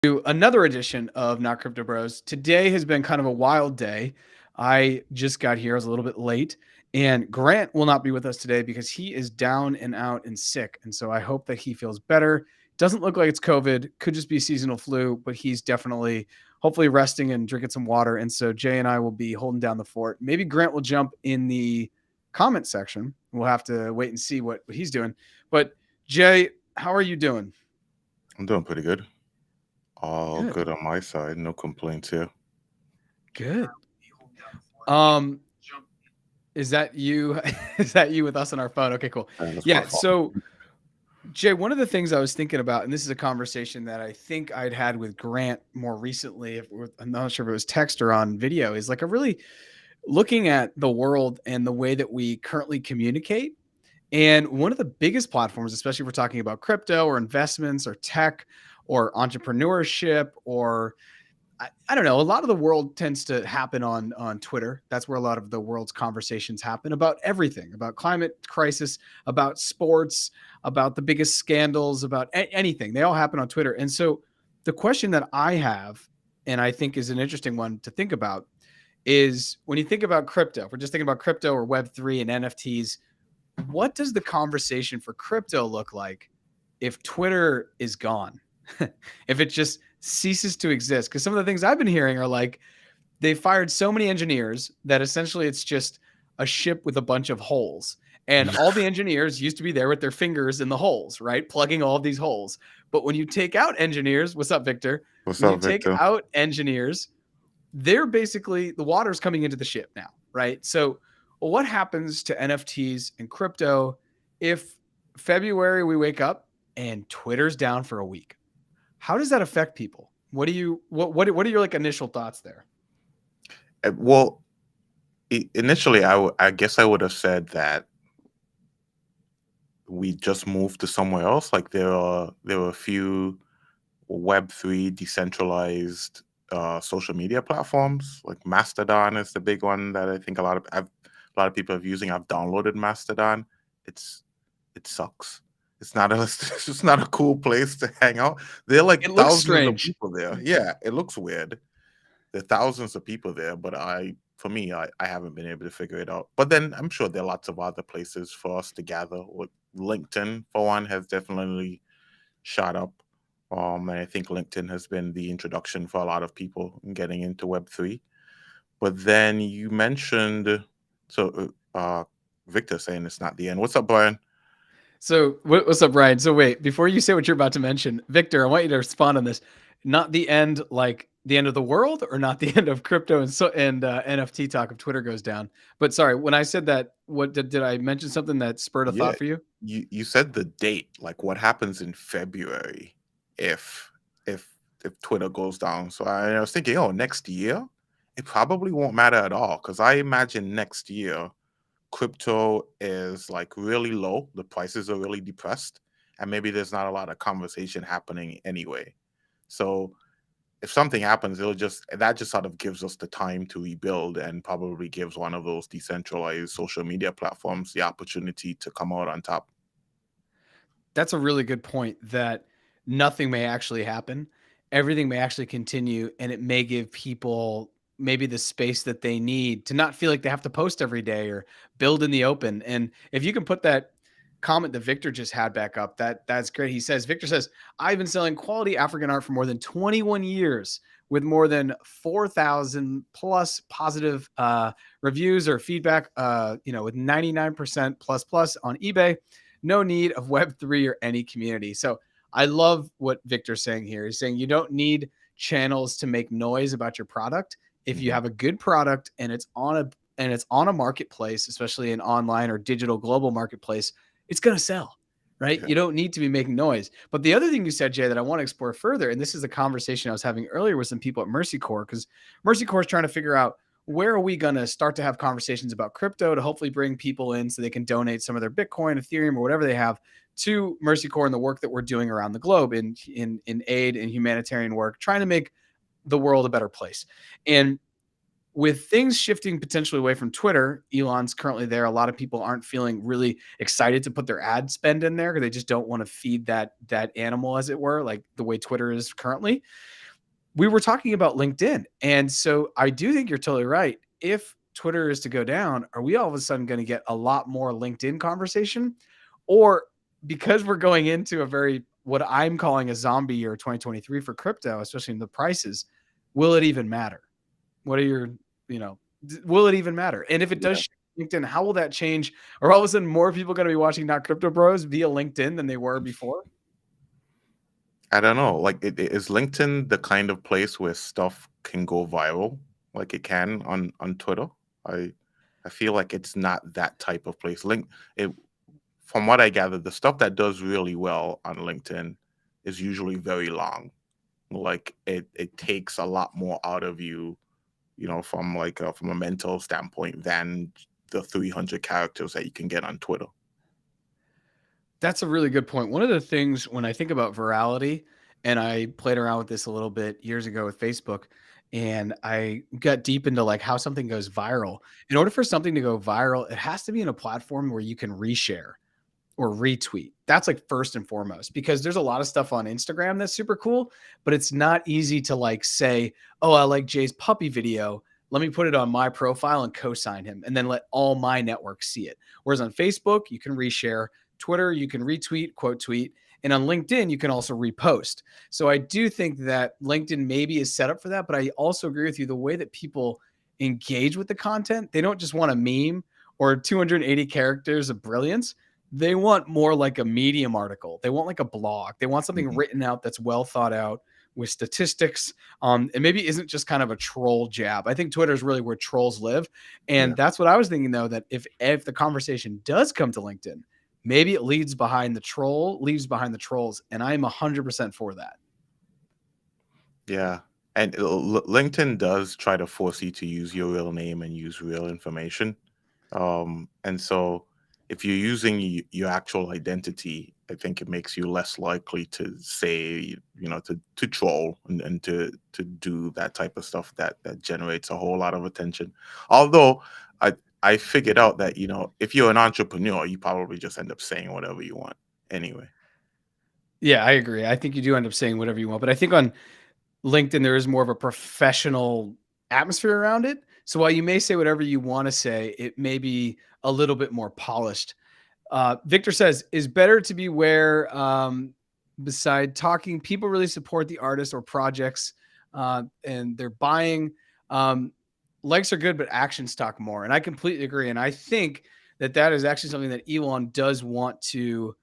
To another edition of Not Crypto Bros. Today has been kind of a wild day. I just got here. I was a little bit late. And Grant will not be with us today because he is down and out and sick. And so I hope that he feels better. Doesn't look like it's COVID. Could just be seasonal flu, but he's definitely, hopefully, resting and drinking some water. And so Jay and I will be holding down the fort. Maybe Grant will jump in the comment section. We'll have to wait and see what he's doing. But Jay, how are you doing? I'm doing pretty good. All Good. good on my side. No complaints here. Good. Um, is that you? Is that you with us on our phone? Okay, cool. And that's my Yeah. fault. So, Jay, one of the things I was thinking about, and this is a conversation that I think I'd had with Grant more recently. I'm not sure if it was text or on video. Is like a really looking at the world and the way that we currently communicate. And one of the biggest platforms, especially if we're talking about crypto or investments or tech or entrepreneurship or I don't know. A lot of the world tends to happen on Twitter. That's where a lot of the world's conversations happen about everything, about climate crisis, about sports, about the biggest scandals, about anything. They all happen on Twitter. And so the question that I have, and I think is an interesting one to think about, is when you think about crypto, if we're just thinking about crypto or Web3 and NFTs, what does the conversation for crypto look like if Twitter is gone? If it just ceases to exist? Because some of the things I've been hearing are like they fired so many engineers that essentially it's just a ship with a bunch of holes. And all the engineers used to be there with their fingers in the holes, right? Plugging all of these holes. But when you take out engineers, what's up, Victor? What's When you up, take Victor? out engineers, they're basically the water's coming into the ship now, right? So, what happens to NFTs and crypto if February we wake up and Twitter's down for a week? How does that affect people? What are your like initial thoughts there? Well, initially, I guess I would have said that we just moved to somewhere else. Like there are a few Web3 decentralized social media platforms. Like Mastodon is the big one that I think a lot of people are using. I've downloaded Mastodon. It's it sucks. It's not a it's just not a cool place to hang out. There are It like looks thousands of strange. people there. Yeah, it looks weird. There are thousands of people there, but for me, I haven't been able to figure it out. But then I'm sure there are lots of other places for us to gather. Like LinkedIn, for one, has definitely shot up. And I think LinkedIn has been the introduction for a lot of people in getting into Web3. But then you mentioned, so Victor saying it's not the end. What's up, Brian? So what's up, Ryan? So wait, before you say what you're about to mention, Victor, I want you to respond on this. Not the end, like the end of the world, or not the end of crypto and NFT talk if Twitter goes down. But sorry, when I said that, what did I mention something that spurred a Yeah, thought for you? you said the date, like what happens in February if if Twitter goes down. So I was thinking, oh, next year, it probably won't matter at all because I imagine next year crypto is like really low, the prices are really depressed, and maybe there's not a lot of conversation happening anyway. So if something happens, it'll just that just sort of gives us the time to rebuild and probably gives one of those decentralized social media platforms the opportunity to come out on top. That's a really good point that nothing may actually happen. Everything may actually continue and it may give people maybe the space that they need to not feel like they have to post every day or build in the open. And if you can put that comment that Victor just had back up, that's great. Victor says, I've been selling quality African art for more than 21 years with more than 4,000 plus positive reviews or feedback, with 99% plus plus on eBay. No need of Web3 or any community. So I love what Victor's saying here. He's saying you don't need channels to make noise about your product. If you Mhm. have a good product and it's on a marketplace, especially an online or digital global marketplace, it's going to sell, right? Yeah. You don't need to be making noise. But the other thing you said, Jay, that I want to explore further, and this is a conversation I was having earlier with some people at Mercy Corps, because Mercy Corps is trying to figure out where are we going to start to have conversations about crypto to hopefully bring people in so they can donate some of their Bitcoin, Ethereum, or whatever they have to Mercy Corps and the work that we're doing around the globe in aid and humanitarian work, trying to make the world a better place. And with things shifting potentially away from Twitter, Elon's currently there. A lot of people aren't feeling really excited to put their ad spend in there because they just don't want to feed that animal, as it were, like the way Twitter is currently. We were talking about LinkedIn, and so I do think you're totally right. If Twitter is to go down, are we all of a sudden going to get a lot more LinkedIn conversation, or because we're going into a very what I'm calling a zombie year 2023 for crypto, especially in the prices, will it even matter? What are your, you know, will it even matter? And if it does Yeah. shift LinkedIn, how will that change? Are all of a sudden more people going to be watching Not Crypto Bros via LinkedIn than they were before? I don't know. Like, is LinkedIn the kind of place where stuff can go viral, like it can on Twitter? I I feel like it's not that type of place. It From what I gather, the stuff that does really well on LinkedIn is usually very long. Like, it takes a lot more out of you, from from a mental standpoint than the 300 characters that you can get on Twitter. That's a really good point. One of the things when I think about virality, and I played around with this a little bit years ago with Facebook, and I got deep into like how something goes viral. In order for something to go viral, it has to be in a platform where you can reshare or retweet. That's like first and foremost, because there's a lot of stuff on Instagram that's super cool, but it's not easy to like say, "Oh, I like Jay's puppy video. Let me put it on my profile and co-sign him and then let all my networks see it." Whereas on Facebook, you can reshare, Twitter, you can retweet, quote tweet, and on LinkedIn, you can also repost. So I do think that LinkedIn maybe is set up for that, but I also agree with you the way that people engage with the content, they don't just want a meme or 280 characters of brilliance. They want more like a Medium article. They want like a blog. They want something Mhm. written out that's well thought out with statistics. And maybe isn't just kind of a troll jab. I think Twitter is really where trolls live. Yeah. And that's what I was thinking though, that if the conversation does come to LinkedIn, maybe it leaves behind the trolls. And I'm 100% for that. Yeah. And LinkedIn does try to force you to use your real name and use real information. And so if you're using your actual identity, I think it makes you less likely to say, to troll and to do that type of stuff that generates a whole lot of attention. Although I I figured out that, if you're an entrepreneur, you probably just end up saying whatever you want anyway. Yeah, I agree. I think you do end up saying whatever you want. But I think on LinkedIn, there is more of a professional atmosphere around it. So while you may say whatever you want to say, it may be a little bit more polished. Victor says, is better to be where, beside talking, people really support the artist or projects and they're buying. Um, Likes are good, but actions talk more. And I completely agree. And I think that that is actually something that Elon does want to.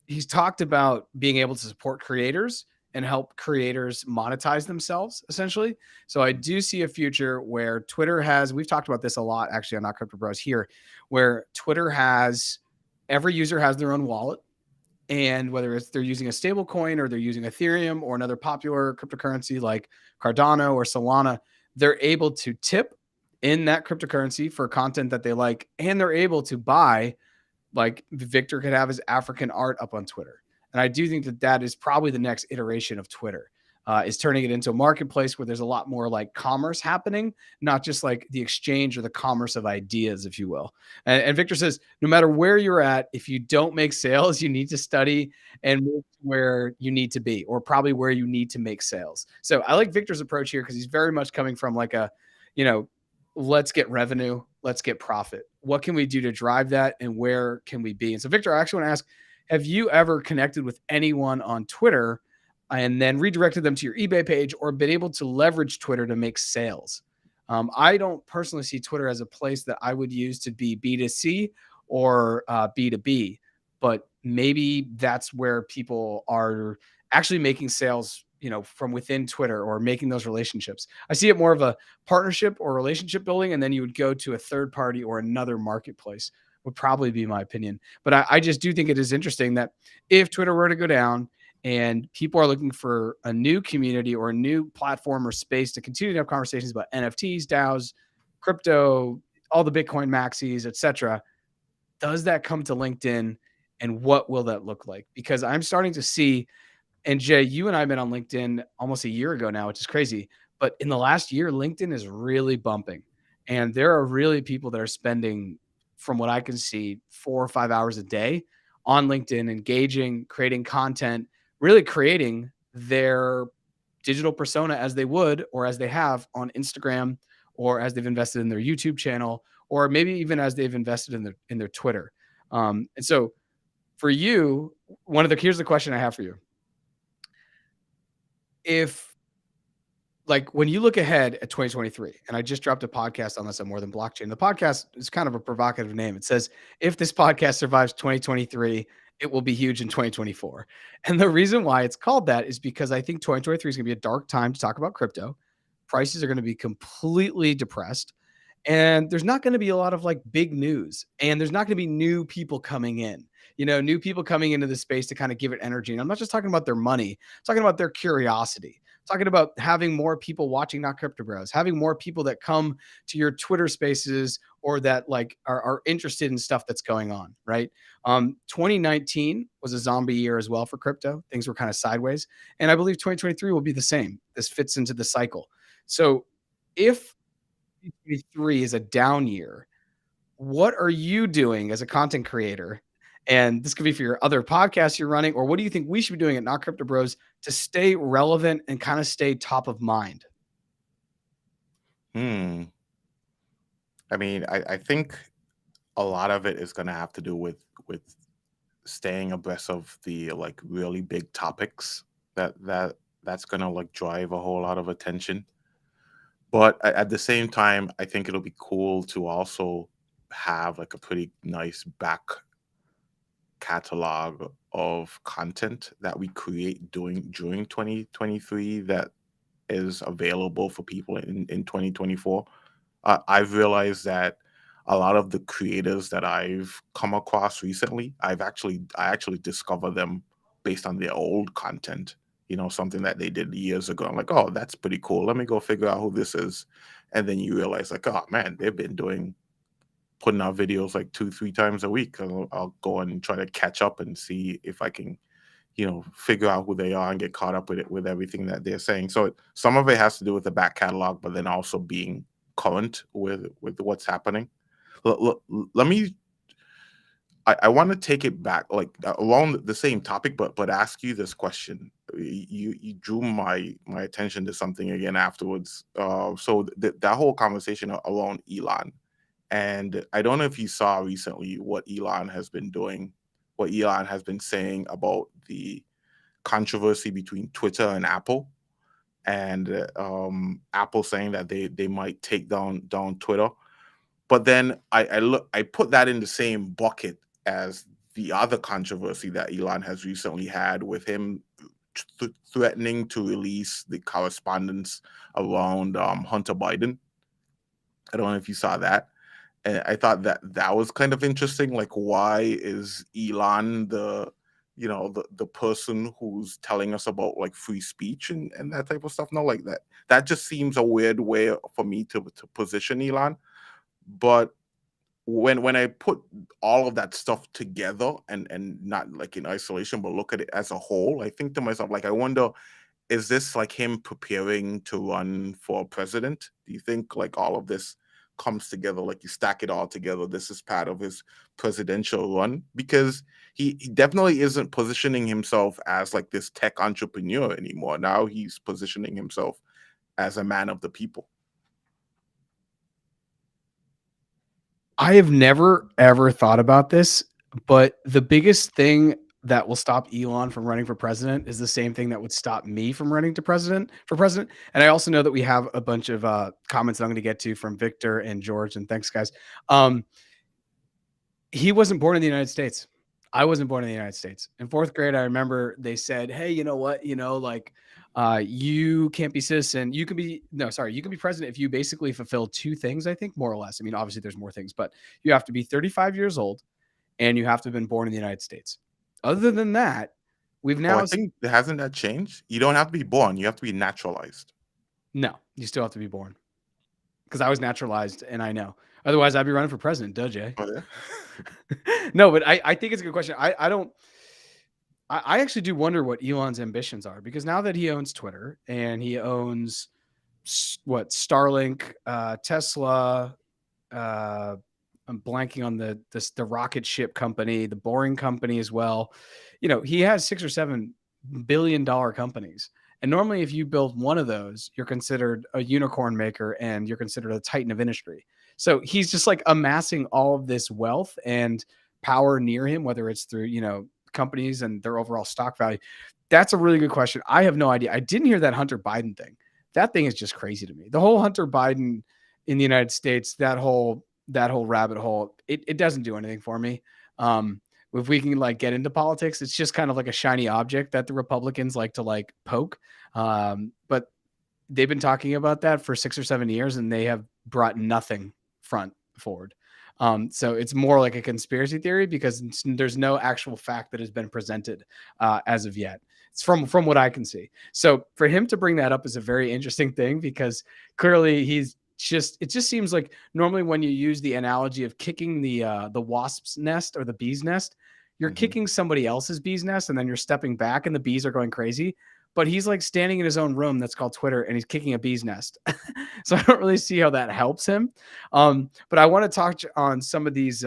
He's talked about being able to support creators and help creators monetize themselves essentially. So I do see a future where Twitter has, we've talked about this a lot actually on Not Crypto Bros here, where Twitter has every user has their own wallet. And whether it's they're using a stable coin or they're using Ethereum or another popular cryptocurrency like Cardano or Solana, they're able to tip in that cryptocurrency for content that they like. And they're able to buy, like Victor could have his African art up on Twitter. And I do think that that is probably the next iteration of Twitter, is turning it into a marketplace where there's a lot more like commerce happening, not just like the exchange or the commerce of ideas, if you will. And Victor says, no matter where you're at, if you don't make sales, you need to study and move to where you need to be, or probably where you need to make sales. So I like Victor's approach here because he's very much coming from like a, you know, let's get revenue, let's get profit. What can we do to drive that and where can we be? And so, Victor, I actually want to ask, have you ever connected with anyone on Twitter and then redirected them to your eBay page or been able to leverage Twitter to make sales? I don't personally see Twitter as a place that I would use to be B2C or B2B, but maybe that's where people are actually making sales, from within Twitter or making those relationships. I see it more of a partnership or relationship building, and then you would go to a third party or another marketplace, would probably be my opinion. But I just do think it is interesting that if Twitter were to go down and people are looking for a new community or a new platform or space to continue to have conversations about NFTs, DAOs, crypto, all the Bitcoin maxis, etc., does that come to LinkedIn and what will that look like? Because I'm starting to see, and Jay, you and I have been on LinkedIn almost a year ago now, which is crazy. But in the last year, LinkedIn is really bumping. And there are really people that are spending, from what I can see, 4 or 5 hours a day on LinkedIn, engaging, creating content, really creating their digital persona as they would or as they have on Instagram, or as they've invested in their YouTube channel, or maybe even as they've invested in their Twitter. And so for you, here's the question I have for you. If, like, when you look ahead at 2023, and I just dropped a podcast on this on More Than Blockchain. The podcast is kind of a provocative name. It says, if this podcast survives 2023, it will be huge in 2024. And the reason why it's called that is because I think 2023 is going to be a dark time to talk about crypto. Prices are going to be completely depressed, and there's not going to be a lot of like big news, and there's not going to be new people coming in, new people coming into the space to kind of give it energy. And I'm not just talking about their money, I'm talking about their curiosity, talking about having more people watching Not Crypto Bros, having more people that come to your Twitter spaces, or that like are interested in stuff that's going on, right? 2019 was a zombie year as well for crypto. Things were kind of sideways, and I believe 2023 will be the same. This fits into the cycle. So if 2023 is a down year, what are you doing as a content creator? And this could be for your other podcasts you're running, or what do you think we should be doing at Not Crypto Bros to stay relevant and kind of stay top of mind? Hmm. I mean, I think a lot of it is going to have to do with staying abreast of the like really big topics that's going to like drive a whole lot of attention. But at the same time, I think it'll be cool to also have like a pretty nice back catalog of content that we create during 2023 that is available for people in 2024. I've realized that a lot of the creators that I've come across recently, I actually discover them based on their old content. Something that they did years ago. I'm like, oh, that's pretty cool. Let me go figure out who this is. And then you realize, like, oh man, they've been putting out videos like 2, 3 times a week. I'll go and try to catch up and see if I can, figure out who they are and get caught up with it, with everything that they're saying. So some of it has to do with the back catalog, but then also being current with what's happening. Let me. I want to take it back, like along the same topic, but ask you this question. You drew my attention to something again afterwards. So that whole conversation around Elon, and I don't know if you saw recently what Elon has been doing, what Elon has been saying about the controversy between Twitter and Apple, and Apple saying that they might take down Twitter. But then I put that in the same bucket as the other controversy that Elon has recently had with him threatening to release the correspondence around Hunter Biden. I don't know if you saw that. And I thought that was kind of interesting. Like, why is Elon the person who's telling us about like free speech and that type of stuff? No, like that just seems a weird way for me to position Elon. But when I put all of that stuff together and not like in isolation, but look at it as a whole, I think to myself, like, I wonder, is this like him preparing to run for president? Do you think like all of this comes together, like you stack it all together, this is part of his presidential run? Because he definitely isn't positioning himself as like this tech entrepreneur anymore. Now he's positioning himself as a man of the people. I have never ever thought about this, but the biggest thing that will stop Elon from running for president is the same thing that would stop me from running to president. And I also know that we have a bunch of comments that I'm going to get to from Victor and George. And thanks, guys. He wasn't born in the United States. I wasn't born in the United States. In fourth grade, I remember they said, "Hey, you know what? Like, you can't be citizen. You can be you can be president if you basically fulfill two things. I think, more or less. I mean, obviously, there's more things, but you have to be 35 years old and you have to have been born in the United States. Other than that, we've Oh, now I think hasn't that changed? You don't have to be born, you have to be naturalized. no, you still have to be born because I was naturalized and I know. Otherwise, I'd be running for president, duh, Jay. Oh, yeah? No, but I think it's a good question. I don't. I actually do wonder what Elon's ambitions are, because now that he owns Twitter and he owns Starlink, Tesla, I'm blanking on the rocket ship company, the Boring company as well. He has $6 or $7 billion companies. And normally, if you build one of those, you're considered a unicorn maker and you're considered a titan of industry. So he's just like amassing all of this wealth and power near him, whether it's through, companies and their overall stock value. That's a really good question. I have no idea. I didn't hear that Hunter Biden thing. That thing is just crazy to me. The whole Hunter Biden in the United States, that whole rabbit hole, it doesn't do anything for me. If we can like get into politics, it's just kind of like a shiny object that the Republicans like to like poke. But they've been talking about that for 6 or 7 years and they have brought nothing front forward. So it's more like a conspiracy theory because there's no actual fact that has been presented as of yet. It's from what I can see. So for him to bring that up is a very interesting thing because clearly it just seems like normally when you use the analogy of kicking the wasp's nest or the bee's nest, you're kicking somebody else's bee's nest and then you're stepping back and the bees are going crazy. But he's like standing in his own room that's called Twitter and he's kicking a bee's nest. So I don't really see how that helps him. But I want to talk on some of these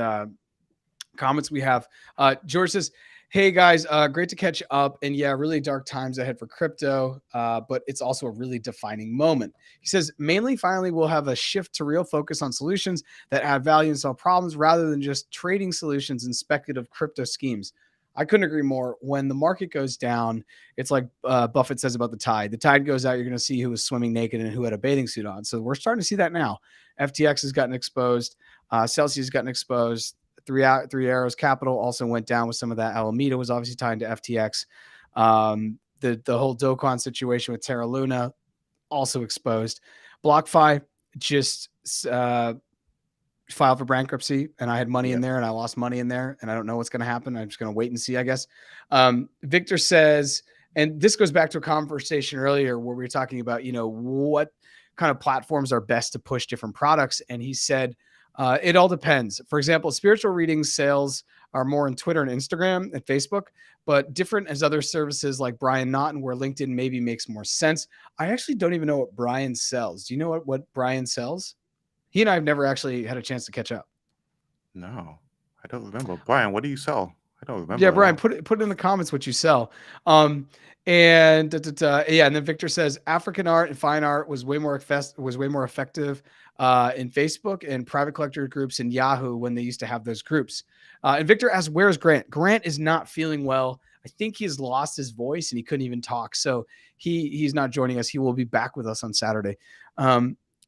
comments we have. George says, hey guys, great to catch up. And yeah, really dark times ahead for crypto, but it's also a really defining moment. He says, mainly finally we'll have a shift to real focus on solutions that add value and solve problems rather than just trading solutions and speculative crypto schemes. I couldn't agree more. When the market goes down, it's like Buffett says about the tide. The tide goes out, you're going to see who was swimming naked and who had a bathing suit on. So we're starting to see that now. FTX has gotten exposed. Celsius has gotten exposed. Three Arrows Capital also went down with some of that. Alameda was obviously tied to FTX. The whole Dokon situation with Terra Luna also exposed. BlockFi just filed for bankruptcy, and I had money in there, and I lost money in there, and I don't know what's going to happen. I'm just going to wait and see, I guess. Victor says, and this goes back to a conversation earlier where we were talking about, what kind of platforms are best to push different products, and he said, it all depends. For example, spiritual readings sales are more on Twitter and Instagram and Facebook, but different as other services like Brian Naughton, where LinkedIn maybe makes more sense. I actually don't even know what Brian sells. Do you know what Brian sells? He and I have never actually had a chance to catch up. No, I don't remember. Brian, what do you sell? I don't remember. Yeah, Brian, put it in the comments what you sell. And then Victor says African art and fine art was way more effective in Facebook and private collector groups in Yahoo when they used to have those groups. And Victor asks, where's Grant? Grant is not feeling well. I think he's lost his voice and he couldn't even talk. So he's not joining us. He will be back with us on Saturday.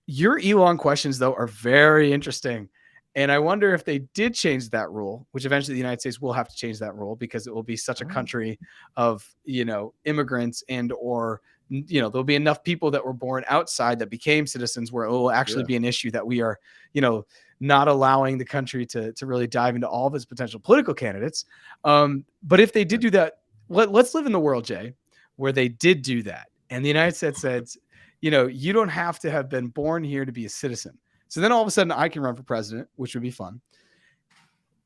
Your Elon questions, though, are very interesting. And I wonder if they did change that rule, which eventually the United States will have to change that rule because it will be such a country of, immigrants or there'll be enough people that were born outside that became citizens where it will actually be an issue that we are, not allowing the country to really dive into all of its potential political candidates. But if they did do that, let's live in the world, Jay, where they did do that. And the United States said, you don't have to have been born here to be a citizen. So then all of a sudden I can run for president, which would be fun.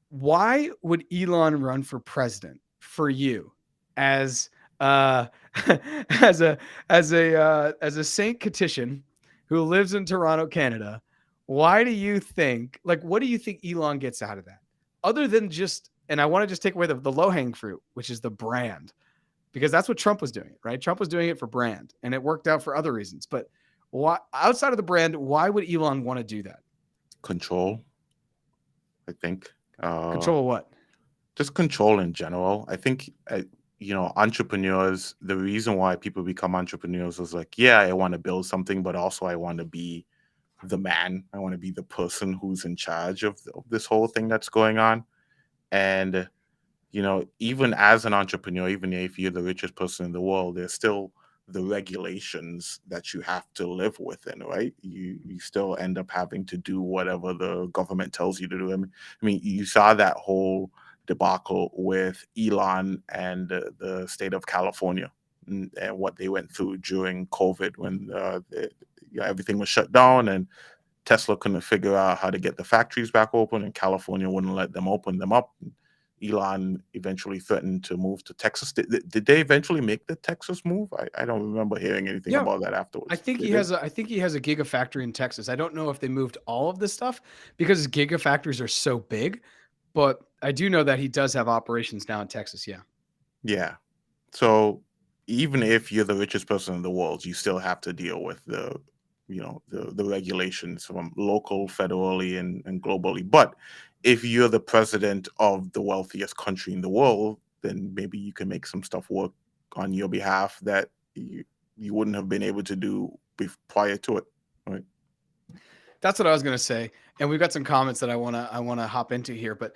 Why would Elon run for president for you as as a Saint Catition who lives in Toronto, Canada? Why do you think, what do you think Elon gets out of that? Other than and I want to just take away the low-hanging fruit, which is the brand. Because that's what Trump was doing, right? Trump was doing it for brand, and it worked out for other reasons. But why, outside of the brand, why would Elon want to do that? Control, I think. Control what? Just control in general. I think, entrepreneurs, the reason why people become entrepreneurs is I want to build something, but also I want to be the man. I want to be the person who's in charge of this whole thing that's going on. And even as an entrepreneur, even if you're the richest person in the world, there's still the regulations that you have to live within, right? You still end up having to do whatever the government tells you to do. I mean, you saw that whole debacle with Elon and the state of California and what they went through during COVID when everything was shut down and Tesla couldn't figure out how to get the factories back open and California wouldn't let them open them up. Elon eventually threatened to move to Texas. Did they eventually make the Texas move? I don't remember hearing anything Yeah. about that afterwards. They did? I think he has a gigafactory in Texas. I don't know if they moved all of this stuff because gigafactories are so big, but I do know that he does have operations now in Texas. Yeah. Yeah. So even if you're the richest person in the world, you still have to deal with the regulations from local, federally, and globally. But if you're the president of the wealthiest country in the world, then maybe you can make some stuff work on your behalf that you wouldn't have been able to do prior to it. Right. That's what I was going to say. And we've got some comments that I want to hop into here, but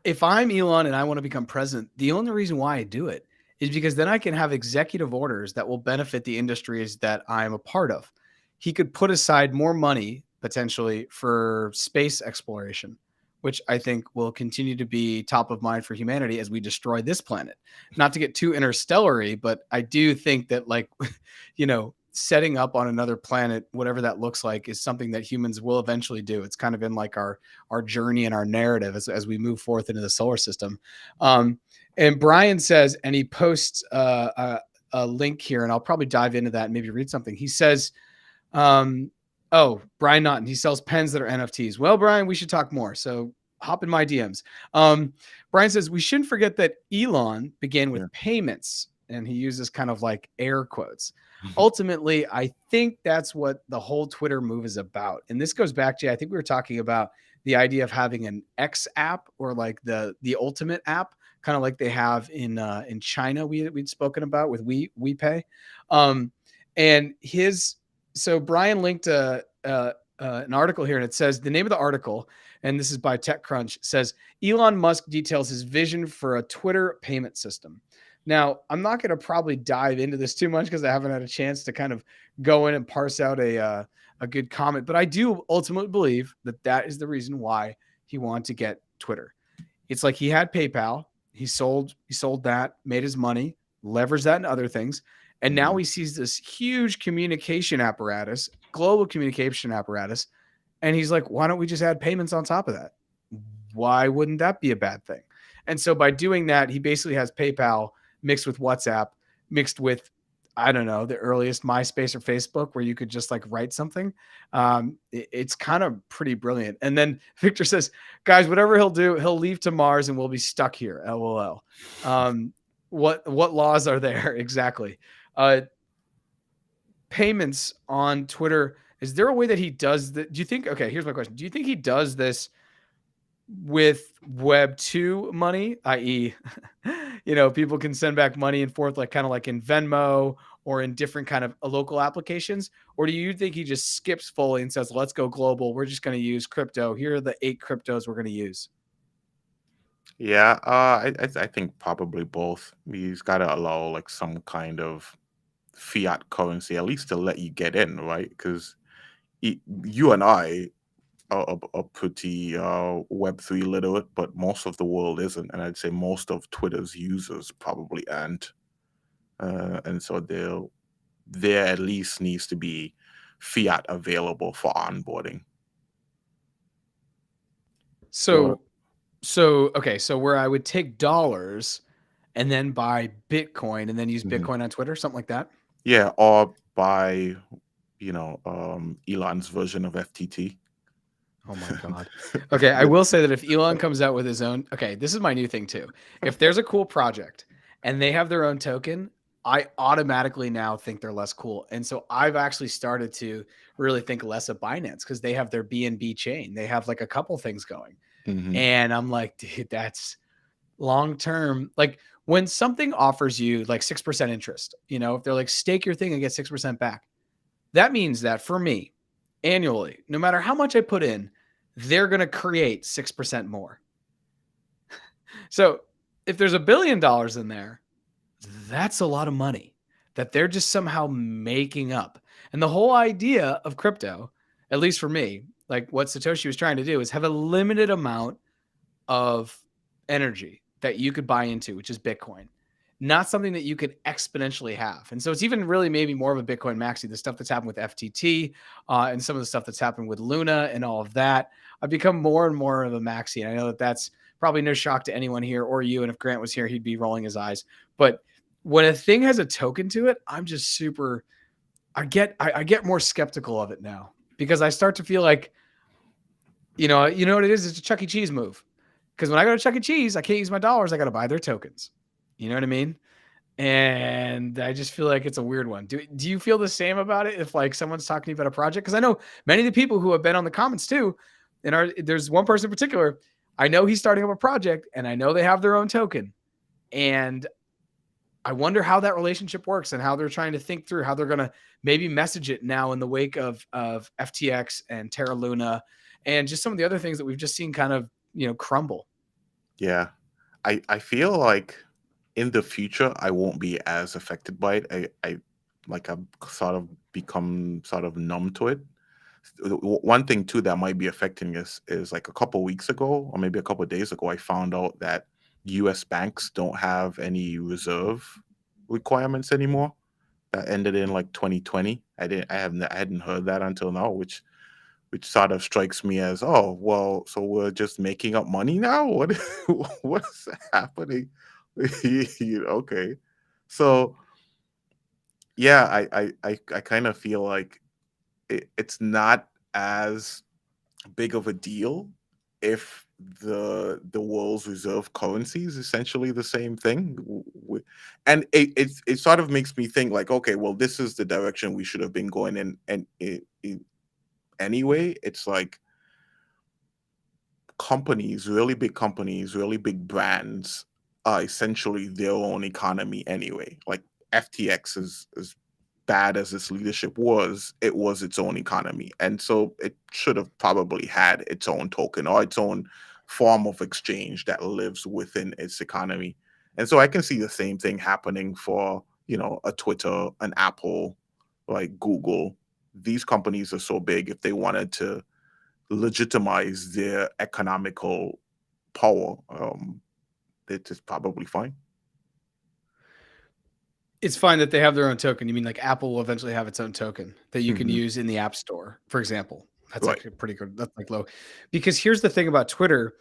if I'm Elon and I want to become president, the only reason why I do it is because then I can have executive orders that will benefit the industries that I'm a part of. He could put aside more money potentially for space exploration, which I think will continue to be top of mind for humanity as we destroy this planet. Not to get too interstellar-y, but I do think that like, setting up on another planet, whatever that looks like, is something that humans will eventually do. It's kind of in like our journey and our narrative as we move forth into the solar system. And Brian says, and he posts a link here, and I'll probably dive into that and maybe read something. He says, Brian Naughton, he sells pens that are NFTs. Well, Brian, we should talk more. So hop in my DMs. Brian says, we shouldn't forget that Elon began with payments, and he uses kind of like air quotes. Ultimately, I think that's what the whole Twitter move is about. And this goes back to, I think we were talking about the idea of having an X app or like the ultimate app, kind of like they have in China we'd spoken about with WePay. And so Brian linked an article here, and it says the name of the article, and this is by TechCrunch, says Elon Musk details his vision for a Twitter payment system. Now, I'm not going to probably dive into this too much because I haven't had a chance to kind of go in and parse out a good comment, but I do ultimately believe that is the reason why he wanted to get Twitter. It's like he had PayPal, he sold that, made his money, leveraged that into other things, and now he sees this huge communication apparatus, global communication apparatus, and he's like, why don't we just add payments on top of that? Why wouldn't that be a bad thing? And so by doing that, he basically has PayPal mixed with WhatsApp, mixed with, I don't know, the earliest MySpace or Facebook where you could just like write something. It's kind of pretty brilliant. And then Victor says, guys, whatever he'll do, he'll leave to Mars and we'll be stuck here. LOL. What laws are there? Exactly. Payments on Twitter. Is there a way that he does that? Do you think, okay, here's my question. Do you think he does this with Web 2 money, i.e., people can send back money and forth, like kind of like in Venmo or in different kind of local applications? Or do you think he just skips fully and says, let's go global. We're just going to use crypto. Here are the 8 cryptos we're going to use. Yeah, I think probably both. He's got to allow like some kind of fiat currency, at least to let you get in, right? Because you and I are pretty Web3 literate, but most of the world isn't, and I'd say most of Twitter's users probably aren't. And so there at least needs to be fiat available for onboarding. So okay, so where I would take dollars and then buy Bitcoin and then use Bitcoin on Twitter, something like that. Yeah, or buy, Elon's version of FTT. Oh my God. Okay. I will say that if Elon comes out with his own, okay, this is my new thing too. If there's a cool project and they have their own token, I automatically now think they're less cool. And so I've actually started to really think less of Binance because they have their BNB chain. They have like a couple things going. And I'm like, dude, that's long-term. Like when something offers you like 6% interest, if they're like stake your thing and get 6% back, that means that for me annually, no matter how much I put in, they're going to create 6% more. So if there's $1 billion in there, that's a lot of money that they're just somehow making up. And the whole idea of crypto, at least for me, like what Satoshi was trying to do is have a limited amount of energy that you could buy into, which is Bitcoin, not something that you could exponentially have. And so it's even really maybe more of a Bitcoin maxi, the stuff that's happened with FTT and some of the stuff that's happened with Luna and all of that. I've become more and more of a maxi. And I know that that's probably no shock to anyone here or you. And if Grant was here, he'd be rolling his eyes. But when a thing has a token to it, I'm just super. I get more skeptical of it now because I start to feel like, you know what it is? It's a Chuck E. Cheese move. Because when I go to Chuck E. Cheese, I can't use my dollars. I got to buy their tokens. You know what I mean? And I just feel like it's a weird one. Do you feel the same about it if like someone's talking to you about a project? Because I know many of the people who have been on the comments too, and there's one person in particular, I know he's starting up a project and I know they have their own token. And I wonder how that relationship works and how they're trying to think through how they're going to maybe message it now in the wake of FTX and Terra Luna and just some of the other things that we've just seen kind of, crumble. Yeah. I feel like in the future I won't be as affected by it. I've sort of become sort of numb to it. One thing too that might be affecting us is like a couple weeks ago or maybe a couple days ago, I found out that US banks don't have any reserve requirements anymore. That ended in like 2020. I hadn't heard that until now, which sort of strikes me as, oh well, so we're just making up money now. What's happening? Okay, so yeah, I kind of feel like it's not as big of a deal if the world's reserve currency is essentially the same thing. And it sort of makes me think like, okay, well, this is the direction we should have been going in. And anyway, it's like companies, really big brands are essentially their own economy anyway. Like FTX is as bad as its leadership was, it was its own economy. And so it should have probably had its own token or its own form of exchange that lives within its economy. And so I can see the same thing happening for, a Twitter, an Apple, like Google. These companies are so big, if they wanted to legitimize their economical power, it's just probably fine. It's fine that they have their own token. You mean like Apple will eventually have its own token that you can Hmm. use in the App Store, for example. That's Right. actually pretty good. That's like low. Because here's the thing about Twitter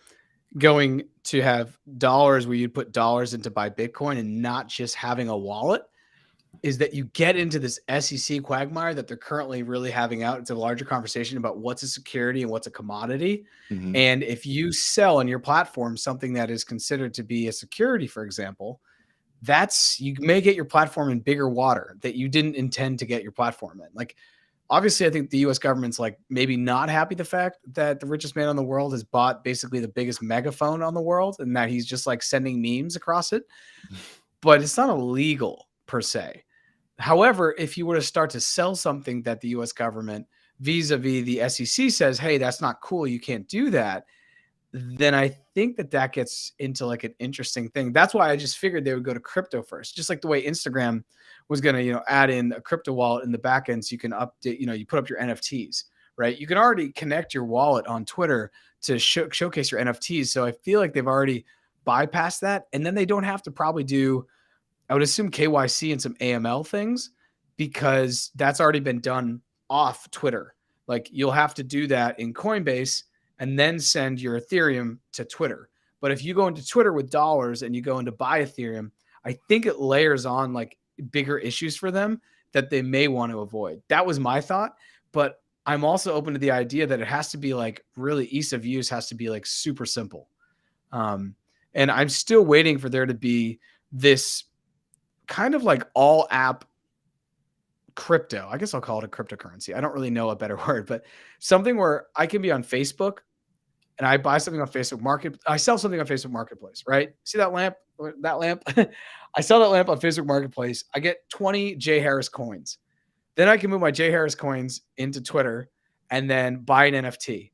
going to have dollars where you'd put dollars into buy Bitcoin and not just having a wallet is that you get into this SEC quagmire that they're currently really having out. It's a larger conversation about what's a security and what's a commodity. Hmm. And if you sell on your platform something that is considered to be a security, for example, you may get your platform in bigger water that you didn't intend to get your platform in. Like, obviously, I think the US government's like maybe not happy the fact that the richest man in the world has bought basically the biggest megaphone on the world and that he's just like sending memes across it. But it's not illegal per se. However, if you were to start to sell something that the US government vis-a-vis the SEC says, hey, that's not cool, you can't do that, then I think that gets into like an interesting thing. That's why I just figured they would go to crypto first, just like the way Instagram was going to, add in a crypto wallet in the back end so you can update, you put up your NFTs, right? You can already connect your wallet on Twitter to showcase your NFTs. So I feel like they've already bypassed that. And then they don't have to probably do, I would assume, KYC and some AML things because that's already been done off Twitter. Like you'll have to do that in Coinbase and then send your Ethereum to Twitter. But if you go into Twitter with dollars and you go into buy Ethereum, I think it layers on like bigger issues for them that they may want to avoid. That was my thought. But I'm also open to the idea that it has to be like really ease of use has to be like super simple. And I'm still waiting for there to be this kind of like all app crypto. I guess I'll call it a cryptocurrency. I don't really know a better word, but something where I can be on Facebook and I buy something on Facebook Market. I sell something on Facebook Marketplace, right? See that lamp? That lamp? I sell that lamp on Facebook Marketplace. I get 20 J Harris coins. Then I can move my J Harris coins into Twitter and then buy an NFT.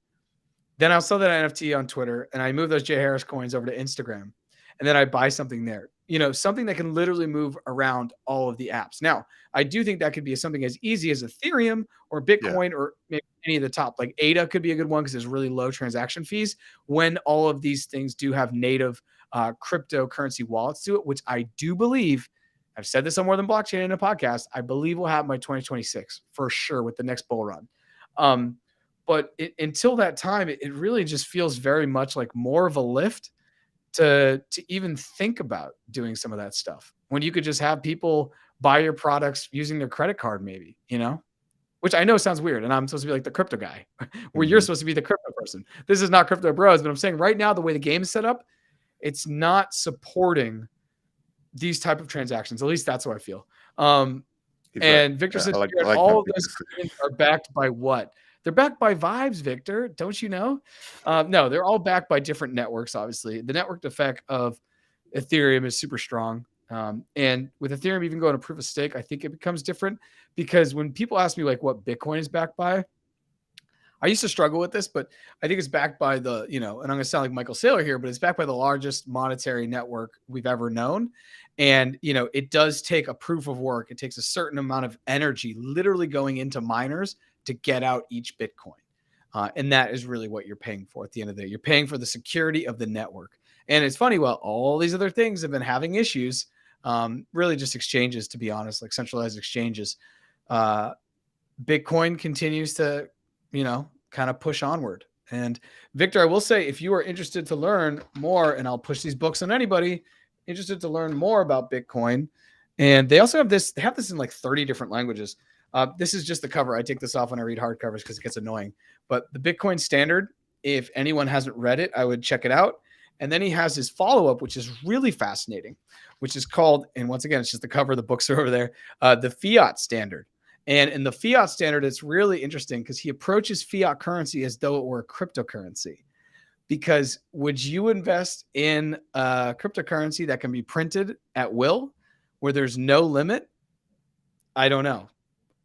Then I'll sell that NFT on Twitter and I move those J Harris coins over to Instagram. And then I buy something there. Something that can literally move around all of the apps. Now, I do think that could be something as easy as Ethereum or Yeah. Bitcoin or maybe any of the top. Like ADA could be a good one because there's really low transaction fees when all of these things do have native cryptocurrency wallets to it, which I do believe. I've said this on More Than Blockchain in a podcast. I believe will happen by 2026 for sure with the next bull run. But until that time, it really just feels very much like more of a lift to even think about doing some of that stuff when you could just have people buy your products using their credit card, maybe, which I know sounds weird. And I'm supposed to be like the crypto guy, where you're Mhm. supposed to be the crypto person. This is not crypto bros, but I'm saying right now, the way the game is set up, it's not supporting these type of transactions. At least that's how I feel. He's right. And Victor Yeah, said, I Jared, like that all of those because coins are backed by what? They're backed by vibes, Victor. Don't you know? No, they're all backed by different networks, obviously. The network effect of Ethereum is super strong. And with Ethereum even going to proof of stake, I think it becomes different because when people ask me like what Bitcoin is backed by, I used to struggle with this, but I think it's backed by and I'm going to sound like Michael Saylor here, but it's backed by the largest monetary network we've ever known. And, it does take a proof of work. It takes a certain amount of energy literally going into miners to get out each Bitcoin. And that is really what you're paying for at the end of the day. You're paying for the security of the network. And it's funny, well, all these other things have been having issues, really just exchanges, to be honest, like centralized exchanges. Uh, Bitcoin continues to, kind of push onward. And Victor, I will say, if you are interested to learn more, and I'll push these books on anybody interested to learn more about Bitcoin, and they also have this, they have this in like 30 different languages. This is just the cover. I take this off when I read hardcovers because it gets annoying. But the Bitcoin Standard, if anyone hasn't read it, I would check it out. And then he has his follow up, which is really fascinating, which is called, and once again, it's just the cover. The books are over there. The Fiat Standard. And in the fiat standard, it's really interesting because he approaches fiat currency as though it were a cryptocurrency. Because would you invest in a cryptocurrency that can be printed at will, where there's no limit? I don't know.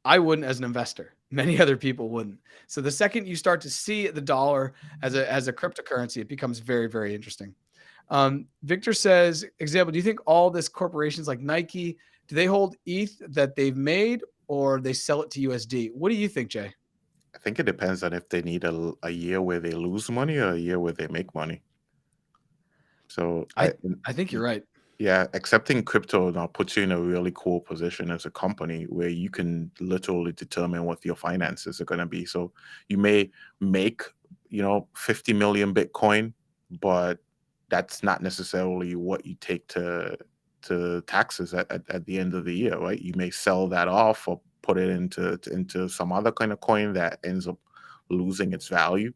I wouldn't as an investor. Many other people wouldn't. So the second you start to see the dollar as a cryptocurrency, it becomes very, very interesting. Victor says, example, do you think all this corporations like Nike, do they hold ETH that they've made or they sell it to USD? What do you think, Jay? I think it depends on if they need a year where they lose money or a year where they make money. So I I think you're right. yeah, accepting crypto now puts you in a really cool position as a company where you can literally determine what your finances are going to be. So you may make, 50 million Bitcoin, but that's not necessarily what you take to taxes at the end of the year, right? You may sell that off or put it into some other kind of coin that ends up losing its value.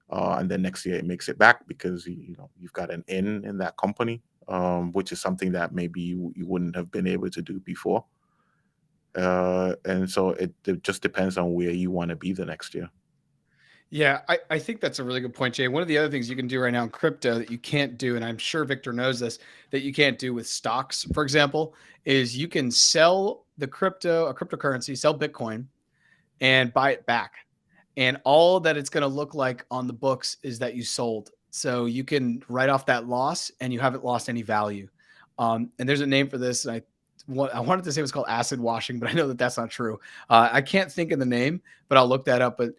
And then next year it makes it back because you've got an in that company, which is something that maybe you wouldn't have been able to do before. And so it just depends on where you want to be the next year. Yeah, I think that's a really good point, Jay. One of the other things you can do right now in crypto that you can't do, and I'm sure Victor knows this, that you can't do with stocks, for example, is you can sell a cryptocurrency, sell Bitcoin, and buy it back. And all that it's going to look like on the books is that you sold. So you can write off that loss and you haven't lost any value. And there's a name for this. I wanted to say it was called acid washing, but I know that that's not true. I can't think of the name, but I'll look that up. But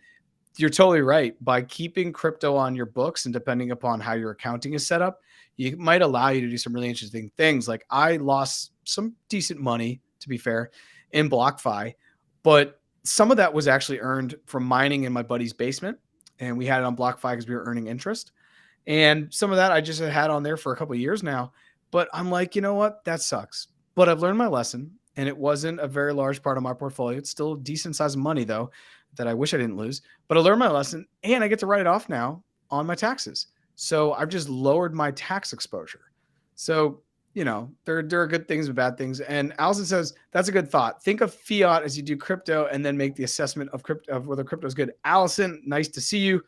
you're totally right. By keeping crypto on your books and depending upon how your accounting is set up, it might allow you to do some really interesting things. Like I lost some decent money, to be fair, in BlockFi, but some of that was actually earned from mining in my buddy's basement. And we had it on BlockFi because we were earning interest. And some of that I just had on there for a couple of years now. But I'm like, you know what? That sucks. But I've learned my lesson. And it wasn't a very large part of my portfolio. It's still a decent size of money, though, that I wish I didn't lose. But I learned my lesson and I get to write it off now on my taxes. So I've just lowered my tax exposure. So, there are good things and bad things. And Allison says, that's a good thought. Think of fiat as you do crypto and then make the assessment of crypto of whether crypto is good. Allison, nice to see you.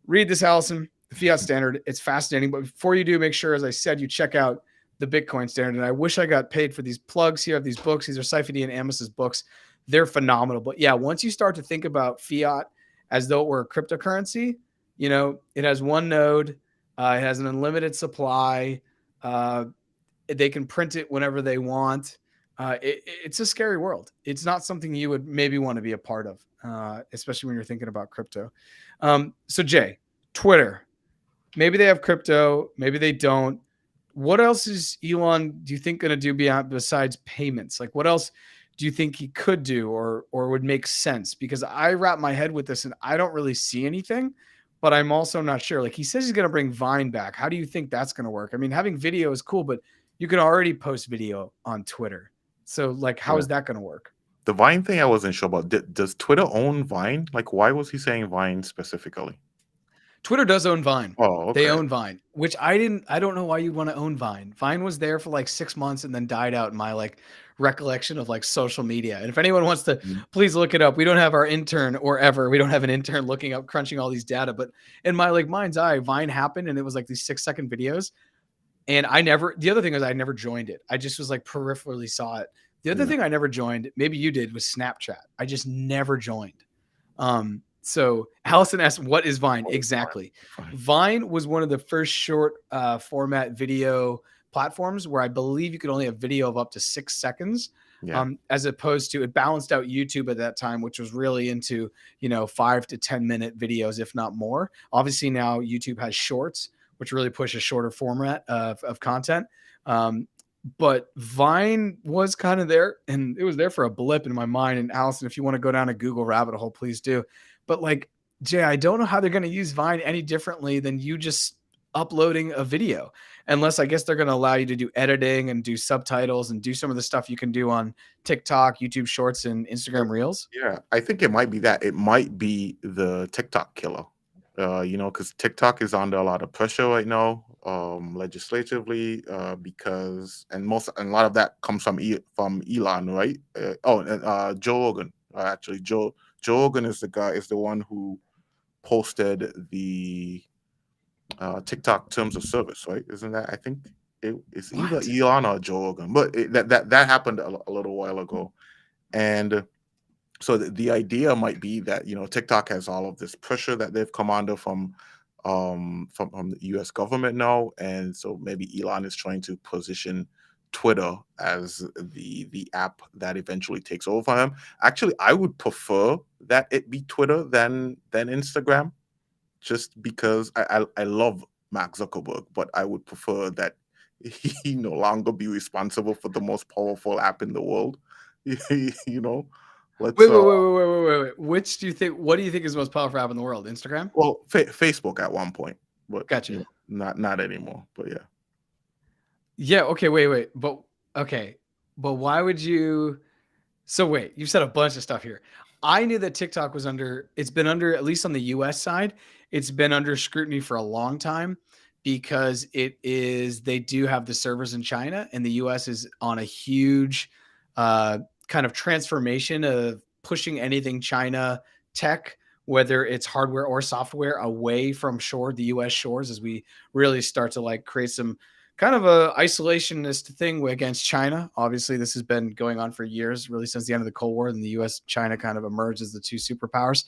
Read this, Allison, the fiat standard. It's fascinating. But before you do, make sure, as I said, you check out the Bitcoin standard. And I wish I got paid for these plugs here of these books. These are Saifedean Amos's books. They're phenomenal. But yeah, once you start to think about fiat as though it were a cryptocurrency, it has one node, it has an unlimited supply. They can print it whenever they want. It's a scary world. It's not something you would maybe want to be a part of, especially when you're thinking about crypto. So Jay, Twitter, maybe they have crypto, maybe they don't. What else is Elon, do you think, going to do besides payments? Like what else do you think he could do or would make sense? Because I wrap my head with this and I don't really see anything, but I'm also not sure. Like he says he's going to bring Vine back. How do you think that's going to work? I mean, having video is cool, but you can already post video on Twitter. So like, how Yeah. is that going to work? The Vine thing I wasn't sure about. Does Twitter own Vine? Like, why was he saying Vine specifically? Twitter does own Vine. Oh, They okay. own Vine, which I don't know why you want to own Vine. Vine was there for like 6 months and then died out in my like recollection of like social media. And if anyone wants to, Mhm. please look it up. We don't have our intern or ever. We don't have an intern looking up, crunching all these data. But in my like mind's eye, Vine happened and it was like these 6-second videos. And the other thing is I never joined it. I just was like peripherally saw it. The other Yeah. thing I never joined, maybe you did, was Snapchat. I just never joined. So Allison asked, what is Vine? What is Exactly. Vine? Vine was one of the first short format video platforms where I believe you could only have video of up to 6 seconds. Yeah. As opposed to it balanced out YouTube at that time, which was really into, 5 to 10 minute videos, if not more. Obviously now YouTube has shorts, which really push a shorter format of content. But Vine was kind of there and it was there for a blip in my mind. And Allison, if you want to go down a Google rabbit hole, please do. But like, Jay, I don't know how they're going to use Vine any differently than you just uploading a video, unless I guess they're going to allow you to do editing and do subtitles and do some of the stuff you can do on TikTok, YouTube Shorts, and Instagram Reels. Yeah, I think it might be that. It might be the TikTok killer. Because TikTok is under a lot of pressure right now, legislatively, because and a lot of that comes from Elon, right? And Joe Rogan. Actually, Joe Rogan is the one who posted the TikTok terms of service, right? Isn't that? I think it's either What? Elon or Joe Rogan, but that happened a little while ago, and so the idea might be that TikTok has all of this pressure that they've come under from the U.S. government now, and so maybe Elon is trying to position Twitter as the app that eventually takes over for him. Actually, I would prefer that it be Twitter than Instagram, just because I love Mark Zuckerberg, but I would prefer that he no longer be responsible for the most powerful app in the world. you know, let's Wait. Which do you think? What do you think is the most powerful app in the world? Instagram? well, Facebook at one point, but Gotcha. not anymore. But yeah, Yeah. Okay. Wait. But okay. But why would you? So wait, you've said a bunch of stuff here. I knew that TikTok was it's been under, at least on the US side, it's been under scrutiny for a long time because they do have the servers in China and the US is on a huge uh, kind of transformation of pushing anything China tech, whether it's hardware or software, away from the US shores as we really start to like create some kind of a isolationist thing against China. Obviously, this has been going on for years, really since the end of the Cold War, and the U.S. China kind of emerged as the two superpowers.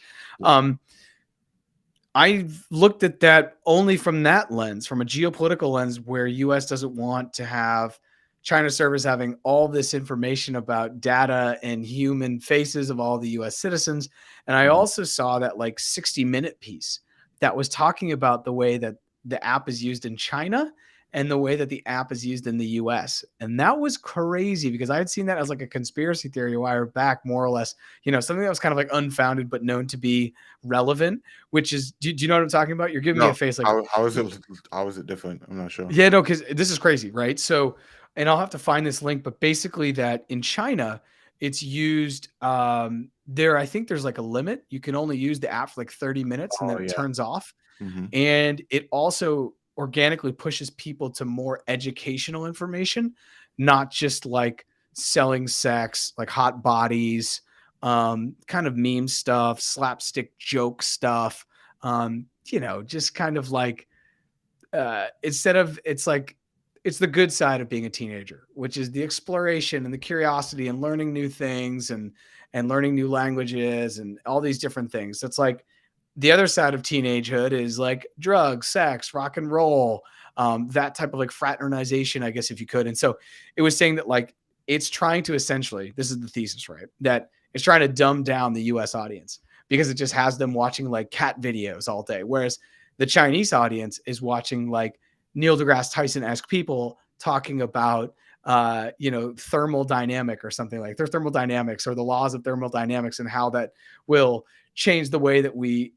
I looked at that only from that lens, from a geopolitical lens, where U.S. doesn't want to have China servers having all this information about data and human faces of all the U.S. citizens. And I Mhm. also saw that like 60-minute piece that was talking about the way that the app is used in China and the way that the app is used in the US. And that was crazy because I had seen that as like a conspiracy theory a while back, more or less, something that was kind of like unfounded, but known to be relevant, which is, do you know what I'm talking about? You're giving me a No, face like, how is it different? I'm not sure. yeah, no, because this is crazy, right? So, and I'll have to find this link, but basically that in China, it's used there. I think there's like a limit. You can only use the app for like 30 minutes and Oh then it yeah. turns off. Hmm. And it also organically pushes people to more educational information, not just like selling sex, like hot bodies, kind of meme stuff, slapstick joke stuff, just kind of like instead of it's the good side of being a teenager, which is the exploration and the curiosity and learning new things and learning new languages and all these different things. That's like the other side of teenagehood is like drugs, sex, rock and roll, that type of like fraternization, I guess, if you could. And so it was saying that like it's trying to essentially, this is the thesis, right? That it's trying to dumb down the US audience because it just has them watching like cat videos all day. Whereas the Chinese audience is watching like Neil deGrasse Tyson-esque people talking about thermal dynamic or something like their thermodynamics or the laws of thermodynamics and how that will change the way that we,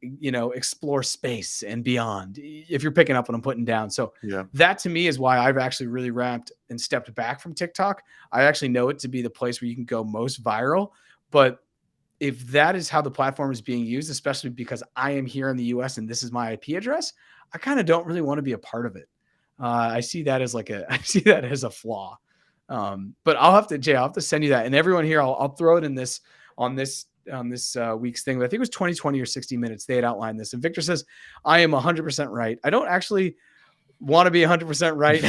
explore space and beyond. If you're picking up what I'm putting down. So Yeah. that to me is why I've actually really ramped and stepped back from TikTok. I actually know it to be the place where you can go most viral. But if that is how the platform is being used, especially because I am here in the US and this is my IP address, I kind of don't really want to be a part of it. I see that as I see that as a flaw. But I'll have to send you that. And everyone here, I'll throw it in this on this week's thing. But I think it was 2020 or 60 minutes. They had outlined this. And Victor says, I am 100% right. I don't actually want to be 100% right.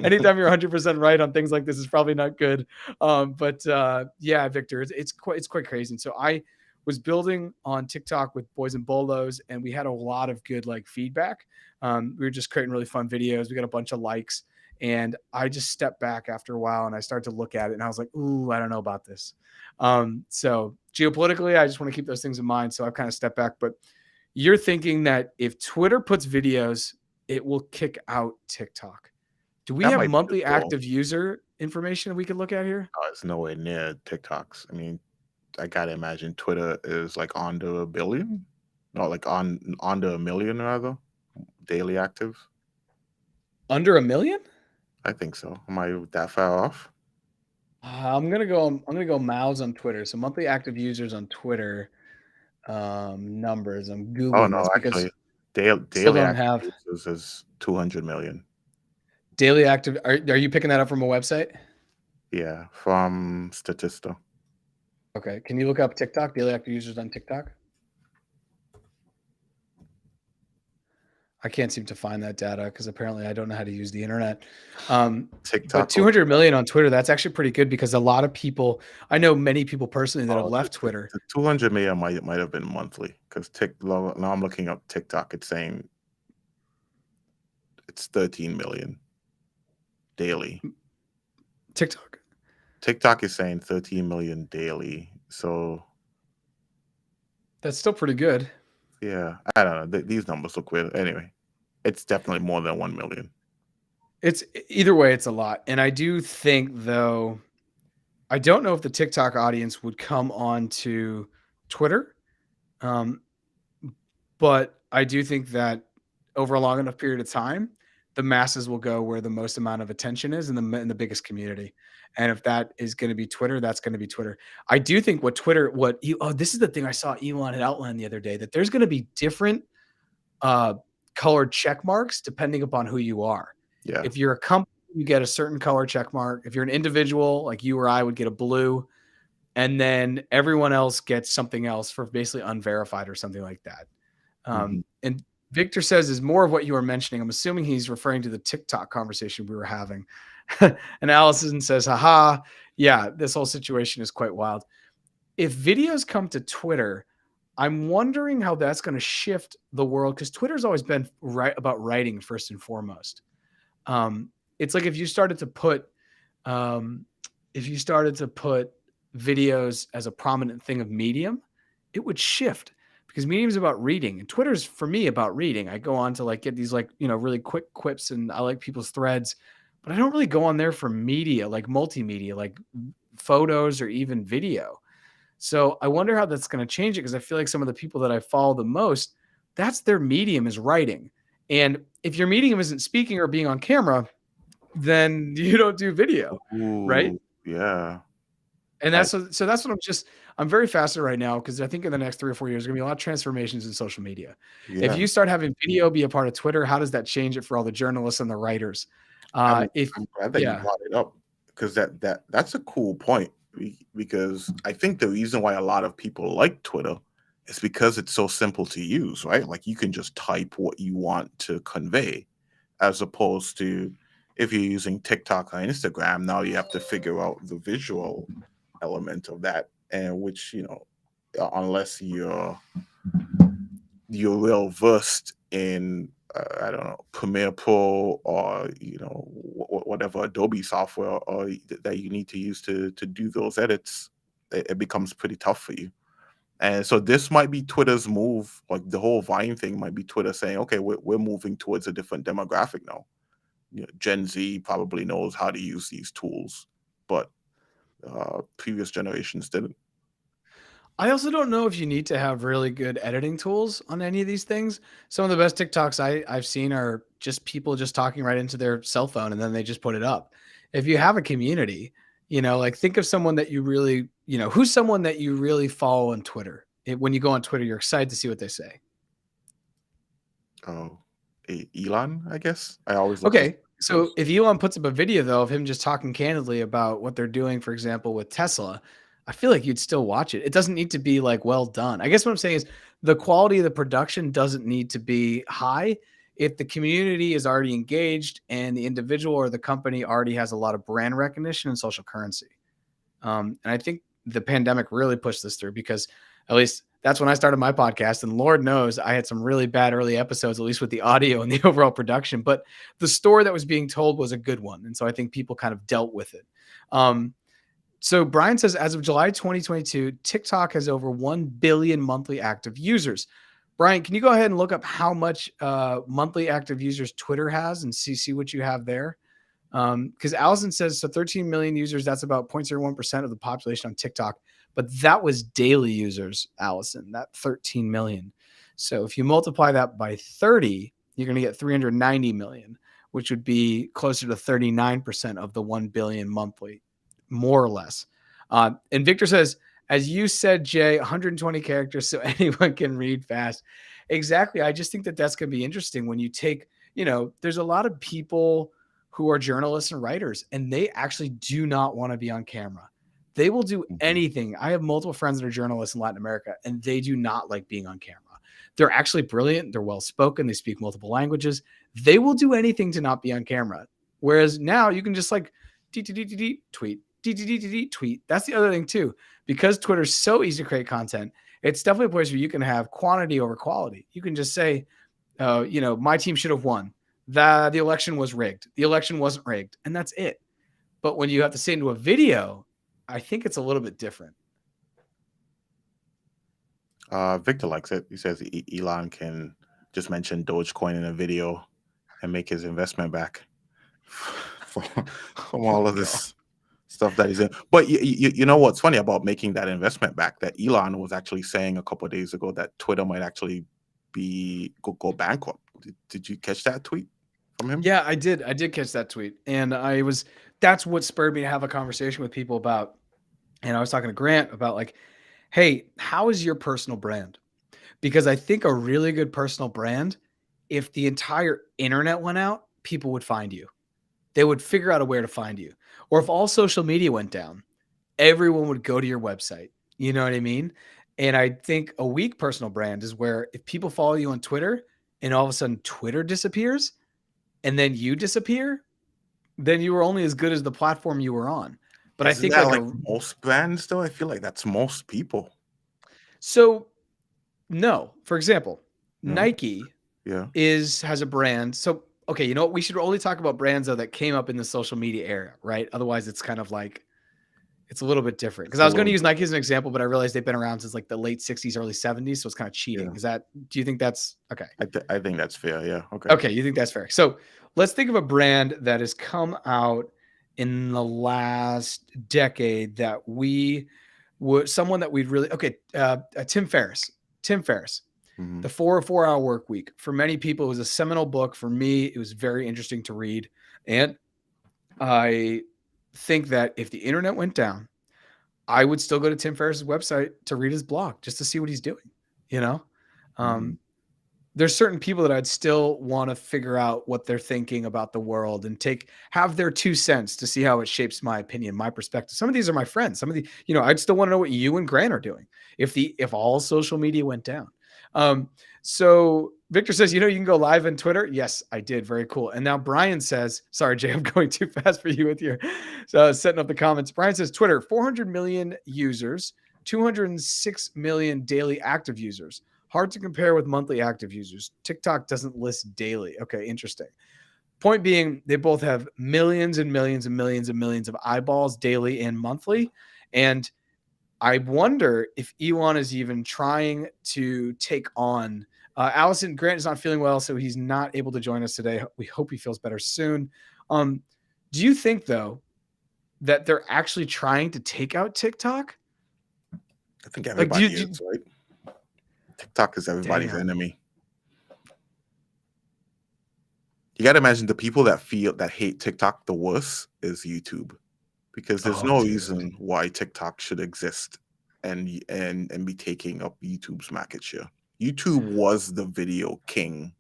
Anytime you're 100% right on things like this is probably not good. Yeah, Victor, it's quite crazy. And so I was building on TikTok with Boys and Bolos, and we had a lot of good like feedback. We were just creating really fun videos. We got a bunch of likes, and I just stepped back after a while and I started to look at it, and I was like, ooh, I don't know about this. So geopolitically, I just want to keep those things in mind. So I've kind of stepped back. But you're thinking that if Twitter puts videos, it will kick out TikTok. Do we That have might be the monthly goal. active user information we could look at here? Oh, it's nowhere near TikToks. I mean, I gotta imagine Twitter is like under a billion, no, like on under a million rather, daily actives. Under a million? I think so. Am I that far off? I'm gonna go mouths on Twitter. So monthly active users on Twitter numbers. I'm Oh googling no, this because actually, still daily don't active have users is 200 million. daily active. Are you picking that up from a website? Yeah, from Statista. Okay. Can you look up TikTok daily active users on TikTok? I can't seem to find that data because apparently I don't know how to use the internet. But TikTok. 200 million on Twitter, that's actually pretty good because a lot of people, I know many people personally that have Oh, left Twitter. the 200 million might have been monthly because now I'm looking up TikTok. It's saying it's 13 million daily. TikTok. TikTok is saying 13 million daily. So That's still pretty good. yeah, I don't know. These numbers look weird. Anyway, it's definitely more than 1 million. It's either way, it's a lot. And I do think though, I don't know if the TikTok audience would come on to Twitter. Um, But I do think that over a long enough period of time, the masses will go where the most amount of attention is in the biggest community. And if that is going to be Twitter, that's going to be Twitter. I do think this is the thing I saw Elon had outlined the other day that there's going to be different uh, colored check marks depending upon who you are. Yeah. If you're a company, you get a certain color check mark. If you're an individual, like you or I would get a blue, and then everyone else gets something else for basically unverified or something like that. Mhm. And Victor says is more of what you were mentioning. I'm assuming he's referring to the TikTok conversation we were having. And Allison says, haha, yeah, this whole situation is quite wild. If videos come to Twitter, I'm wondering how that's going to shift the world because Twitter's always been right about writing first and foremost. It's like um, if you started to put videos as a prominent thing of medium, it would shift because medium is about reading and Twitter's for me about reading. I go on to like get these like, really quick quips and I like people's threads, but I don't really go on there for media, like multimedia, like photos or even video. So I wonder how that's going to change it because I feel like some of the people that I follow the most, that's their medium is writing. And if your medium isn't speaking or being on camera, then you don't do video, right? Ooh, yeah. And I that's what I'm very fascinated right now because I think in the next 3 or 4 years, there's gonna be a lot of transformations in social media. If yeah. you start having video be a part of Twitter, how does that change it for all the journalists and the writers? If I'm glad that you Yeah, brought it up because that's a cool point because I think the reason why a lot of people like Twitter is because it's so simple to use, right? Like you can just type what you want to convey, as opposed to if you're using TikTok or Instagram, now you have to figure out the visual element of that, and which unless you're well versed in I don't know Premiere Pro or whatever Adobe software or that you need to use to do those edits, it becomes pretty tough for you. And so this might be Twitter's move, like the whole Vine thing might be Twitter saying, okay, we're moving towards a different demographic now. Gen Z probably knows how to use these tools, but previous generations didn't. I also don't know if you need to have really good editing tools on any of these things. Some of the best TikToks I've seen are just people just talking right into their cell phone and then they just put it up. If you have a community, like think of someone that you really, who's someone that you really follow on Twitter. When you go on Twitter, you're excited to see what they say. Oh, Elon, I guess. I always look to Okay. So if Elon puts up a video though of him just talking candidly about what they're doing, for example, with Tesla, I feel like you'd still watch it. It doesn't need to be like well done. I guess what I'm saying is the quality of the production doesn't need to be high if the community is already engaged and the individual or the company already has a lot of brand recognition and social currency. And I think the pandemic really pushed this through because at least that's when I started my podcast. And Lord knows I had some really bad early episodes, at least with the audio and the overall production. But the story that was being told was a good one. And so I think people kind of dealt with it. So Brian says, as of July 2022, TikTok has over 1 billion monthly active users. Brian, can you go ahead and look up how much monthly active users Twitter has and see what you have there? Because Allison says, so 13 million users, that's about 0.01% of the population on TikTok. But that was daily users, Allison, that 13 million. So if you multiply that by 30, you're going to get 390 million, which would be closer to 39% of the 1 billion monthly, more or less. And Victor says, as you said, Jay, 120 characters so anyone can read fast. Exactly. I just think that that's going to be interesting when you take, there's a lot of people who are journalists and writers, and they actually do not want to be on camera. They will do anything. I have multiple friends that are journalists in Latin America, and they do not like being on camera. They're actually brilliant. They're well-spoken. They speak multiple languages. They will do anything to not be on camera. Whereas now you can just like tweet, tweet. That's the other thing too. Because Twitter's so easy to create content, it's definitely a place where you can have quantity over quality. You can just say, my team should have won. The election was rigged. The election wasn't rigged. And that's it. But when you have to say into a video, I think it's a little bit different. Victor likes it. He says Elon can just mention Dogecoin in a video and make his investment back from all of this stuff that he's in. But you know what's funny about making that investment back? That Elon was actually saying a couple of days ago that Twitter might actually go bankrupt. Did you catch that tweet from him? Yeah, I did. I did catch that tweet. And that's what spurred me to have a conversation with people about. And I was talking to Grant about like, hey, how is your personal brand? Because I think a really good personal brand, if the entire internet went out, people would find you. They would figure out a way to find you. Or if all social media went down, everyone would go to your website. You know what I mean? And I think a weak personal brand is where if people follow you on Twitter and all of a sudden Twitter disappears and then you disappear, then you were only as good as the platform you were on. But Isn't I think that like most brands though? I feel like that's most people. So no, for example, No. Nike Yeah. has a brand. So, okay, you know what? We should only talk about brands though that came up in the social media era, right? Otherwise it's kind of like, it's a little bit different. Because I was going to use Nike as an example, but I realized they've been around since like the late 60s, early 70s. So it's kind of cheating. Yeah. Do you think that's okay? I think that's fair. Yeah. Okay. Okay. You think that's fair. So let's think of a brand that has come out in the last decade that someone that we'd really, Tim Ferriss. The 4 Hour Work Week. For many people, it was a seminal book. For me, it was very interesting to read. And I think that if the internet went down, I would still go to Tim Ferriss's website to read his blog just to see what he's doing. There's certain people that I'd still want to figure out what they're thinking about the world and have their 2 cents to see how it shapes my opinion, my perspective. Some of these are my friends. Some of the, I'd still want to know what you and Grant are doing if all social media went down. So Victor says, you can go live on Twitter. Yes, I did. Very cool. And now Brian says, sorry, Jay, I'm going too fast for you with your setting up the comments. Brian says Twitter, 400 million users, 206 million daily active users. Hard to compare with monthly active users. TikTok doesn't list daily. Okay, interesting. Point being, they both have millions and millions and millions and millions of eyeballs daily and monthly. And I wonder if Elon is even trying to take on Allison Grant is not feeling well, so he's not able to join us today. We hope he feels better soon. Do you think, though, that they're actually trying to take out TikTok? I think Like, everybody is, right? TikTok is everybody's damn. enemy. You got to imagine the people that hate TikTok the worst is YouTube, because there's Oh, no dude. reason why TikTok should exist and be taking up YouTube's market share. YouTube was the video king,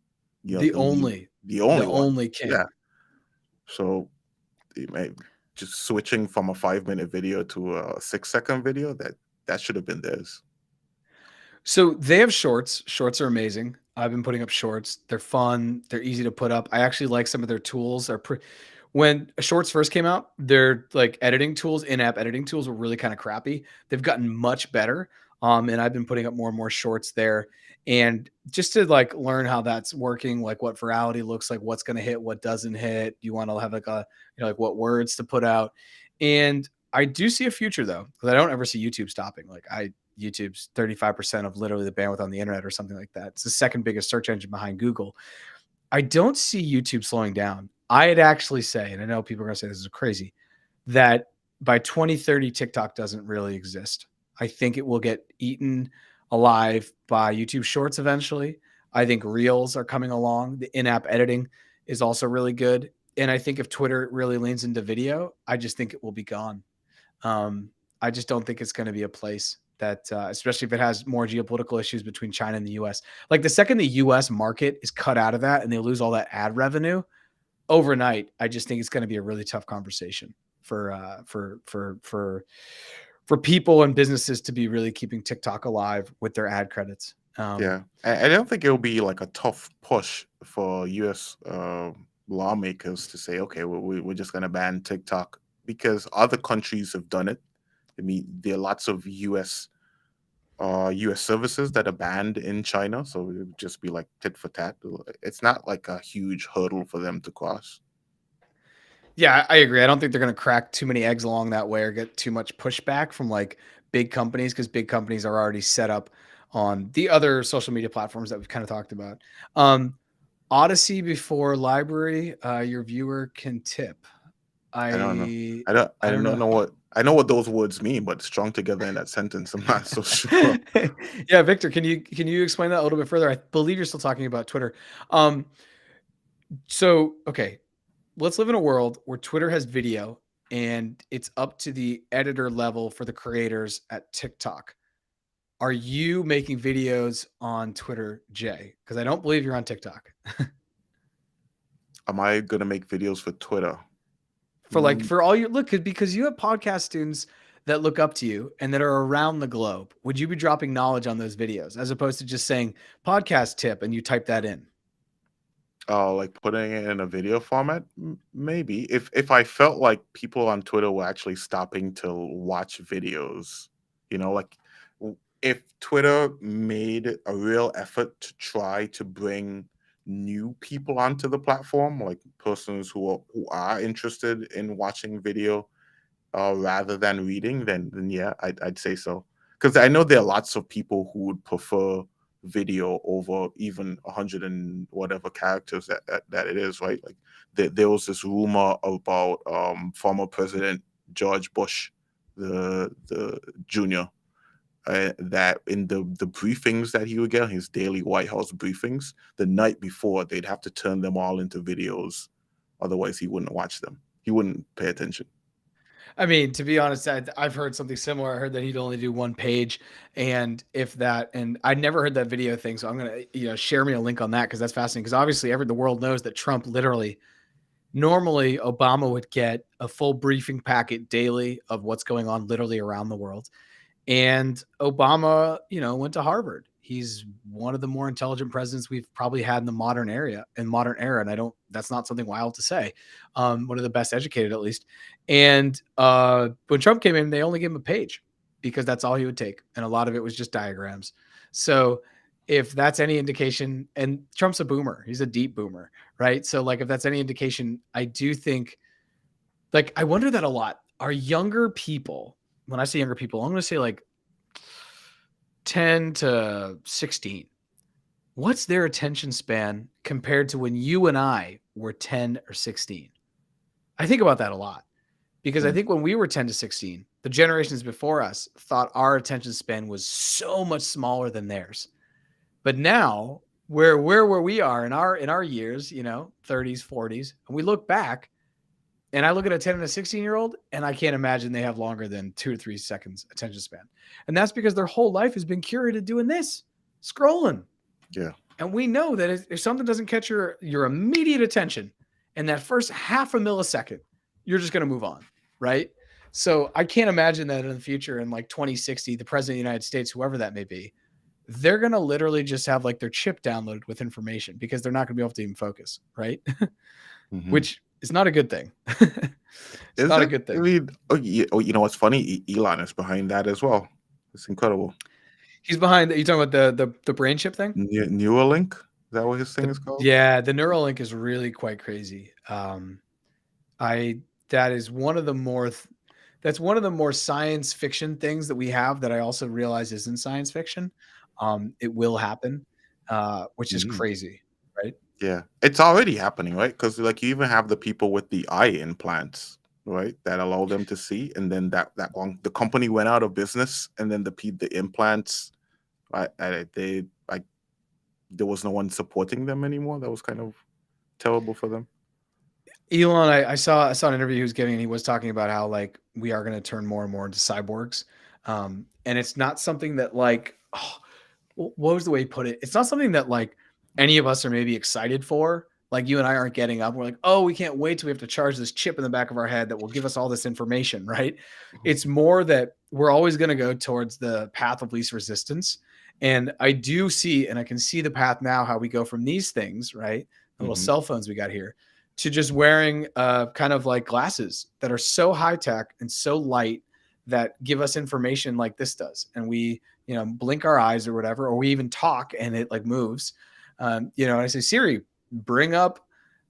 The only the only one. king. Yeah. So just switching from a 5-minute video to a 6-second video, that should have been theirs. So they have shorts. Shorts are amazing. I've been putting up shorts. They're fun. They're easy to put up. I actually like some of their tools. When shorts first came out, their like editing tools, in-app editing tools were really kind of crappy. They've gotten much better. And I've been putting up more and more shorts there. And just to like learn how that's working, like what virality looks like, what's going to hit, what doesn't hit. You want to have like like what words to put out. And I do see a future though, because I don't ever see YouTube stopping. YouTube's 35% of literally the bandwidth on the internet or something like that. It's the second biggest search engine behind Google. I don't see YouTube slowing down. I'd actually say, and I know people are going to say this is crazy, that by 2030, TikTok doesn't really exist. I think it will get eaten alive by YouTube Shorts eventually. I think Reels are coming along. The in-app editing is also really good. And I think if Twitter really leans into video, I just think it will be gone. I just don't think it's going to be a place that, especially if it has more geopolitical issues between China and the U.S. Like the second the U.S. market is cut out of that and they lose all that ad revenue overnight, I just think it's going to be a really tough conversation for people and businesses to be really keeping TikTok alive with their ad credits. Yeah, I don't think it'll be like a tough push for U.S. Lawmakers to say, okay, we're just going to ban TikTok, because other countries have done it. I mean, there are lots of U.S. services that are banned in China, so it would just be like tit for tat. It's not like a huge hurdle for them to cross. Yeah, I agree. I don't think they're going to crack too many eggs along that way or get too much pushback from like big companies, because big companies are already set up on the other social media platforms that we've kind of talked about. Odyssey before library, your viewer can tip. I don't know. I I don't don't know. know what those words mean, but strung together in that sentence, I'm not so sure. Yeah, Victor, can you explain that a little bit further? I believe you're still talking about Twitter. So okay, let's live in a world where Twitter has video and it's up to the editor level for the creators at TikTok. Are you making videos on Twitter, Jay? Because I don't believe you're on TikTok. Am I gonna make videos for Twitter? For Mm, for all your look, because you have podcast students that look up to you and that are around the globe. Would you be dropping knowledge on those videos as opposed to just saying podcast tip and you type that in? like putting it in a video format? Maybe. If I felt like people on Twitter were actually stopping to watch videos, like if Twitter made a real effort to try to bring new people onto the platform, like persons who are interested in watching video rather than reading, then yeah, I'd say so. Because I know there are lots of people who would prefer video over even 100 and whatever characters that it is, right? Like there was this rumor about former President George Bush, the junior, that in the briefings that he would get, his daily White House briefings, the night before, they'd have to turn them all into videos. Otherwise, he wouldn't watch them. He wouldn't pay attention. I mean, to be honest, I've heard something similar. I heard that he'd only do one page, and if that, and I never heard that video thing. So I'm gonna, share me a link on that because that's fascinating. Because obviously, the world knows that Trump literally, normally Obama would get a full briefing packet daily of what's going on literally around the world. And Obama, went to Harvard. He's one of the more intelligent presidents we've probably had in the modern era. And that's not something wild to say. One of the best educated, at least. And when Trump came in, they only gave him a page because that's all he would take. And a lot of it was just diagrams. So if that's any indication, and Trump's a boomer, he's a deep boomer, right? So like, if that's any indication, I do think, like, I wonder that a lot. Are younger people, when I say younger people, I'm going to say like 10 to 16. What's their attention span compared to when you and I were 10 or 16? I think about that a lot because I Mm. think when we were 10 to 16, the generations before us thought our attention span was so much smaller than theirs. But now where we are in our years, 30s, 40s, and we look back and I look at a 10 and a 16-year-old and I can't imagine they have longer than 2 to 3 seconds attention span. And that's because their whole life has been curated doing this, scrolling. Yeah. And we know that if something doesn't catch your immediate attention in that first half a millisecond, you're just going to move on, right? So I can't imagine that in the future, in like 2060, the president of the United States, whoever that may be, they're going to literally just have like their chip downloaded with information because they're not going to be able to even focus, right? Hmm. Which is not a good thing. It's Is not a it? good I thing. mean, you know what's funny? Elon is behind that as well. It's incredible. He's behind. You talking about the brain chip thing? Neuralink, is that what his thing is called? The Neuralink is really quite crazy. I that is one of the more that's one of the more science fiction things that we have that I also realize isn't science fiction. It will happen, which is Mhm. crazy, right? Yeah, it's already happening, right? Because like you even have the people with the eye implants, right, that allow them to see, and then that one, the company went out of business, and then the implants, they like there was no one supporting them anymore. That was kind of terrible for them. Elon, I saw an interview he was giving, and he was talking about how like we are going to turn more and more into cyborgs, and it's not something that like what was the way he put it? It's not something that like any of us are maybe excited for. Like you and I aren't getting up. We're like, oh, we can't wait till we have to charge this chip in the back of our head that will give us all this information, right? Mhm. It's more that we're always going to go towards the path of least resistance. And I do see, and I can see the path now, how we go from these things, right? The little Mhm. cell phones we got here, to just wearing kind of like glasses that are so high tech and so light that give us information like this does. And we, blink our eyes or whatever, or we even talk and it like moves. And I say, Siri, bring up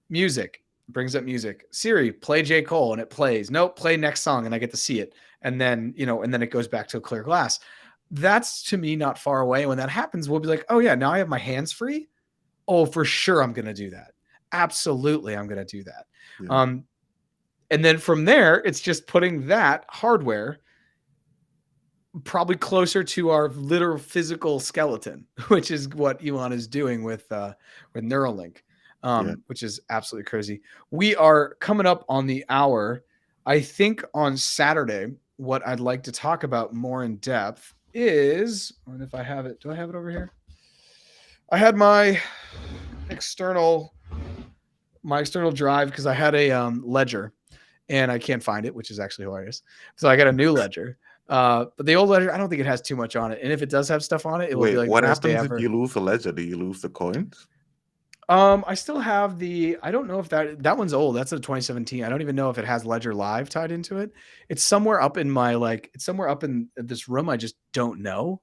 music, brings up music. Siri, play J. Cole, and it plays. Nope, play next song, and I get to see it. And then it goes back to a clear glass. That's to me not far away. When that happens, we'll be like, oh yeah, now I have my hands free. Oh, for sure, I'm gonna do that. Absolutely, I'm gonna do that. Yeah. Um, and then from there, it's just putting that hardware probably closer to our literal physical skeleton, which is what Elon is doing with Neuralink, Yeah. which is absolutely crazy. We are coming up on the hour. I think on Saturday, what I'd like to talk about more in depth is, and if I have it, do I have it over here? I had external my external drive because I had a ledger and I can't find it, which is actually hilarious. So I got a new ledger. But the old ledger, I don't think it has too much on it. And if it does have stuff on it, it will be Wait, like the what best day happens if ever. you lose the ledger? Do you lose the coins? I still have I don't know if that one's old. That's a 2017. I don't even know if it has Ledger Live tied into it. It's somewhere up in it's somewhere up in this room. I just don't know.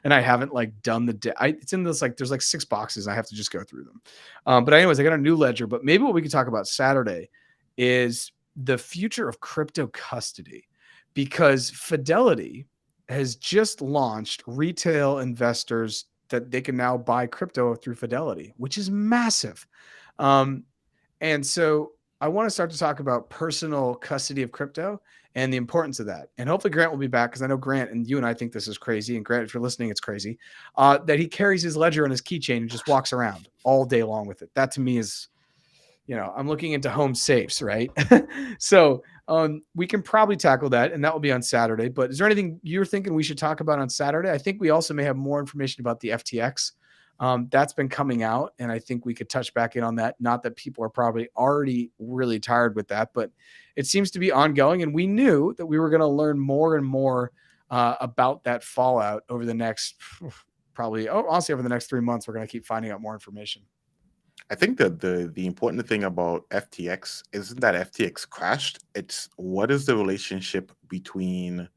And I haven't like done it's in this, like, there's like 6 boxes. I have to just go through them. But anyways, I got a new ledger, but maybe what we could talk about Saturday is the future of crypto custody, because Fidelity has just launched retail investors that they can now buy crypto through Fidelity, which is massive. Um, and so I want to start to talk about personal custody of crypto and the importance of that. And hopefully Grant will be back, because I know Grant and you and I think this is crazy. And Grant, if you're listening, it's crazy that he carries his ledger on his keychain and just walks around all day long with it. That to me is, I'm looking into home safes, right? So we can probably tackle that, and that will be on Saturday. But is there anything you're thinking we should talk about on Saturday? I think we also may have more information about the FTX. That's been coming out, and I think we could touch back in on that. Not that people are probably already really tired with that, but it seems to be ongoing, and we knew that we were going to learn more and more about that fallout over the next probably, honestly, over the next 3 months. We're going to keep finding out more information. I think that the important thing about FTX isn't that FTX crashed. It's what is the relationship between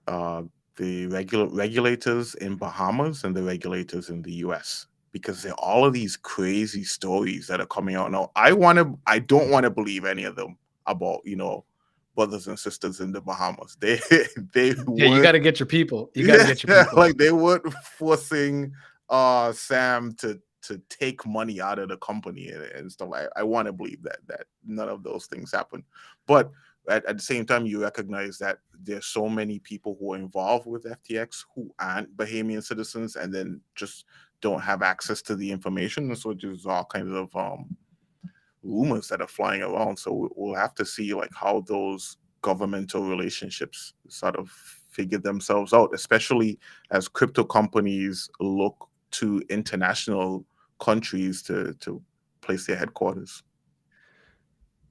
uh, the regulators in Bahamas and the regulators in the US, because there are all of these crazy stories that are coming out now. I don't want to believe any of them about brothers and sisters in the Bahamas. They Yeah, you got weren't to get your people. You got to yeah, get your people. like they weren't forcing Sam to take money out of the company and stuff. I want to believe that none of those things happen, but at the same time, you recognize that there's so many people who are involved with FTX who aren't Bahamian citizens, and then just don't have access to the information, and so there's all kinds of rumors that are flying around. So we'll have to see like how those governmental relationships sort of figure themselves out, especially as crypto companies look to international countries to place their headquarters.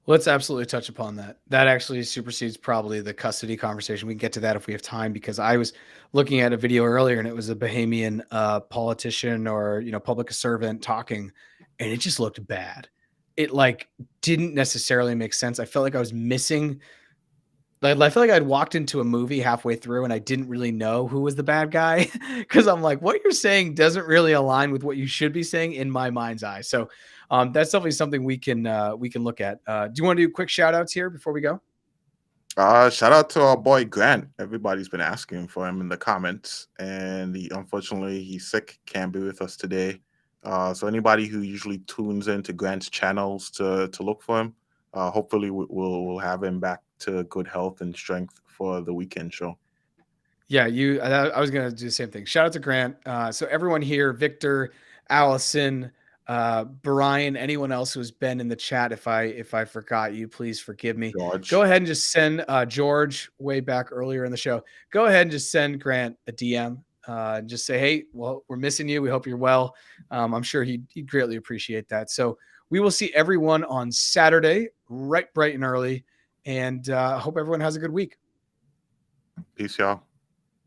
Let's absolutely touch upon that. That actually supersedes probably the custody conversation. We can get to that if we have time, because I was looking at a video earlier and it was a Bahamian politician or public servant talking, and it just looked bad. It like didn't necessarily make sense. I felt like I was missing. Like, I feel like I'd walked into a movie halfway through and I didn't really know who was the bad guy because I'm like, what you're saying doesn't really align with what you should be saying in my mind's eye. So that's definitely something we can look at. Do you want to do quick shout outs here before we go? Shout out to our boy Grant. Everybody's been asking for him in the comments, and unfortunately he's sick, can't be with us today. So anybody who usually tunes into Grant's channels to look for him, hopefully we'll have him back to good health and strength for the weekend show. Yeah, I was gonna do the same thing. Shout out to Grant. So everyone here, Victor, Allison, Brian, anyone else who's been in the chat, if I forgot you, please forgive me. Go George. ahead and just send George way back earlier in the show. Go ahead and just send Grant a DM. Just say, hey, well, we're missing you. We hope you're well. I'm sure he'd greatly appreciate that. So we will see everyone on Saturday, right bright and early. And hope everyone has a good week. Peace, y'all.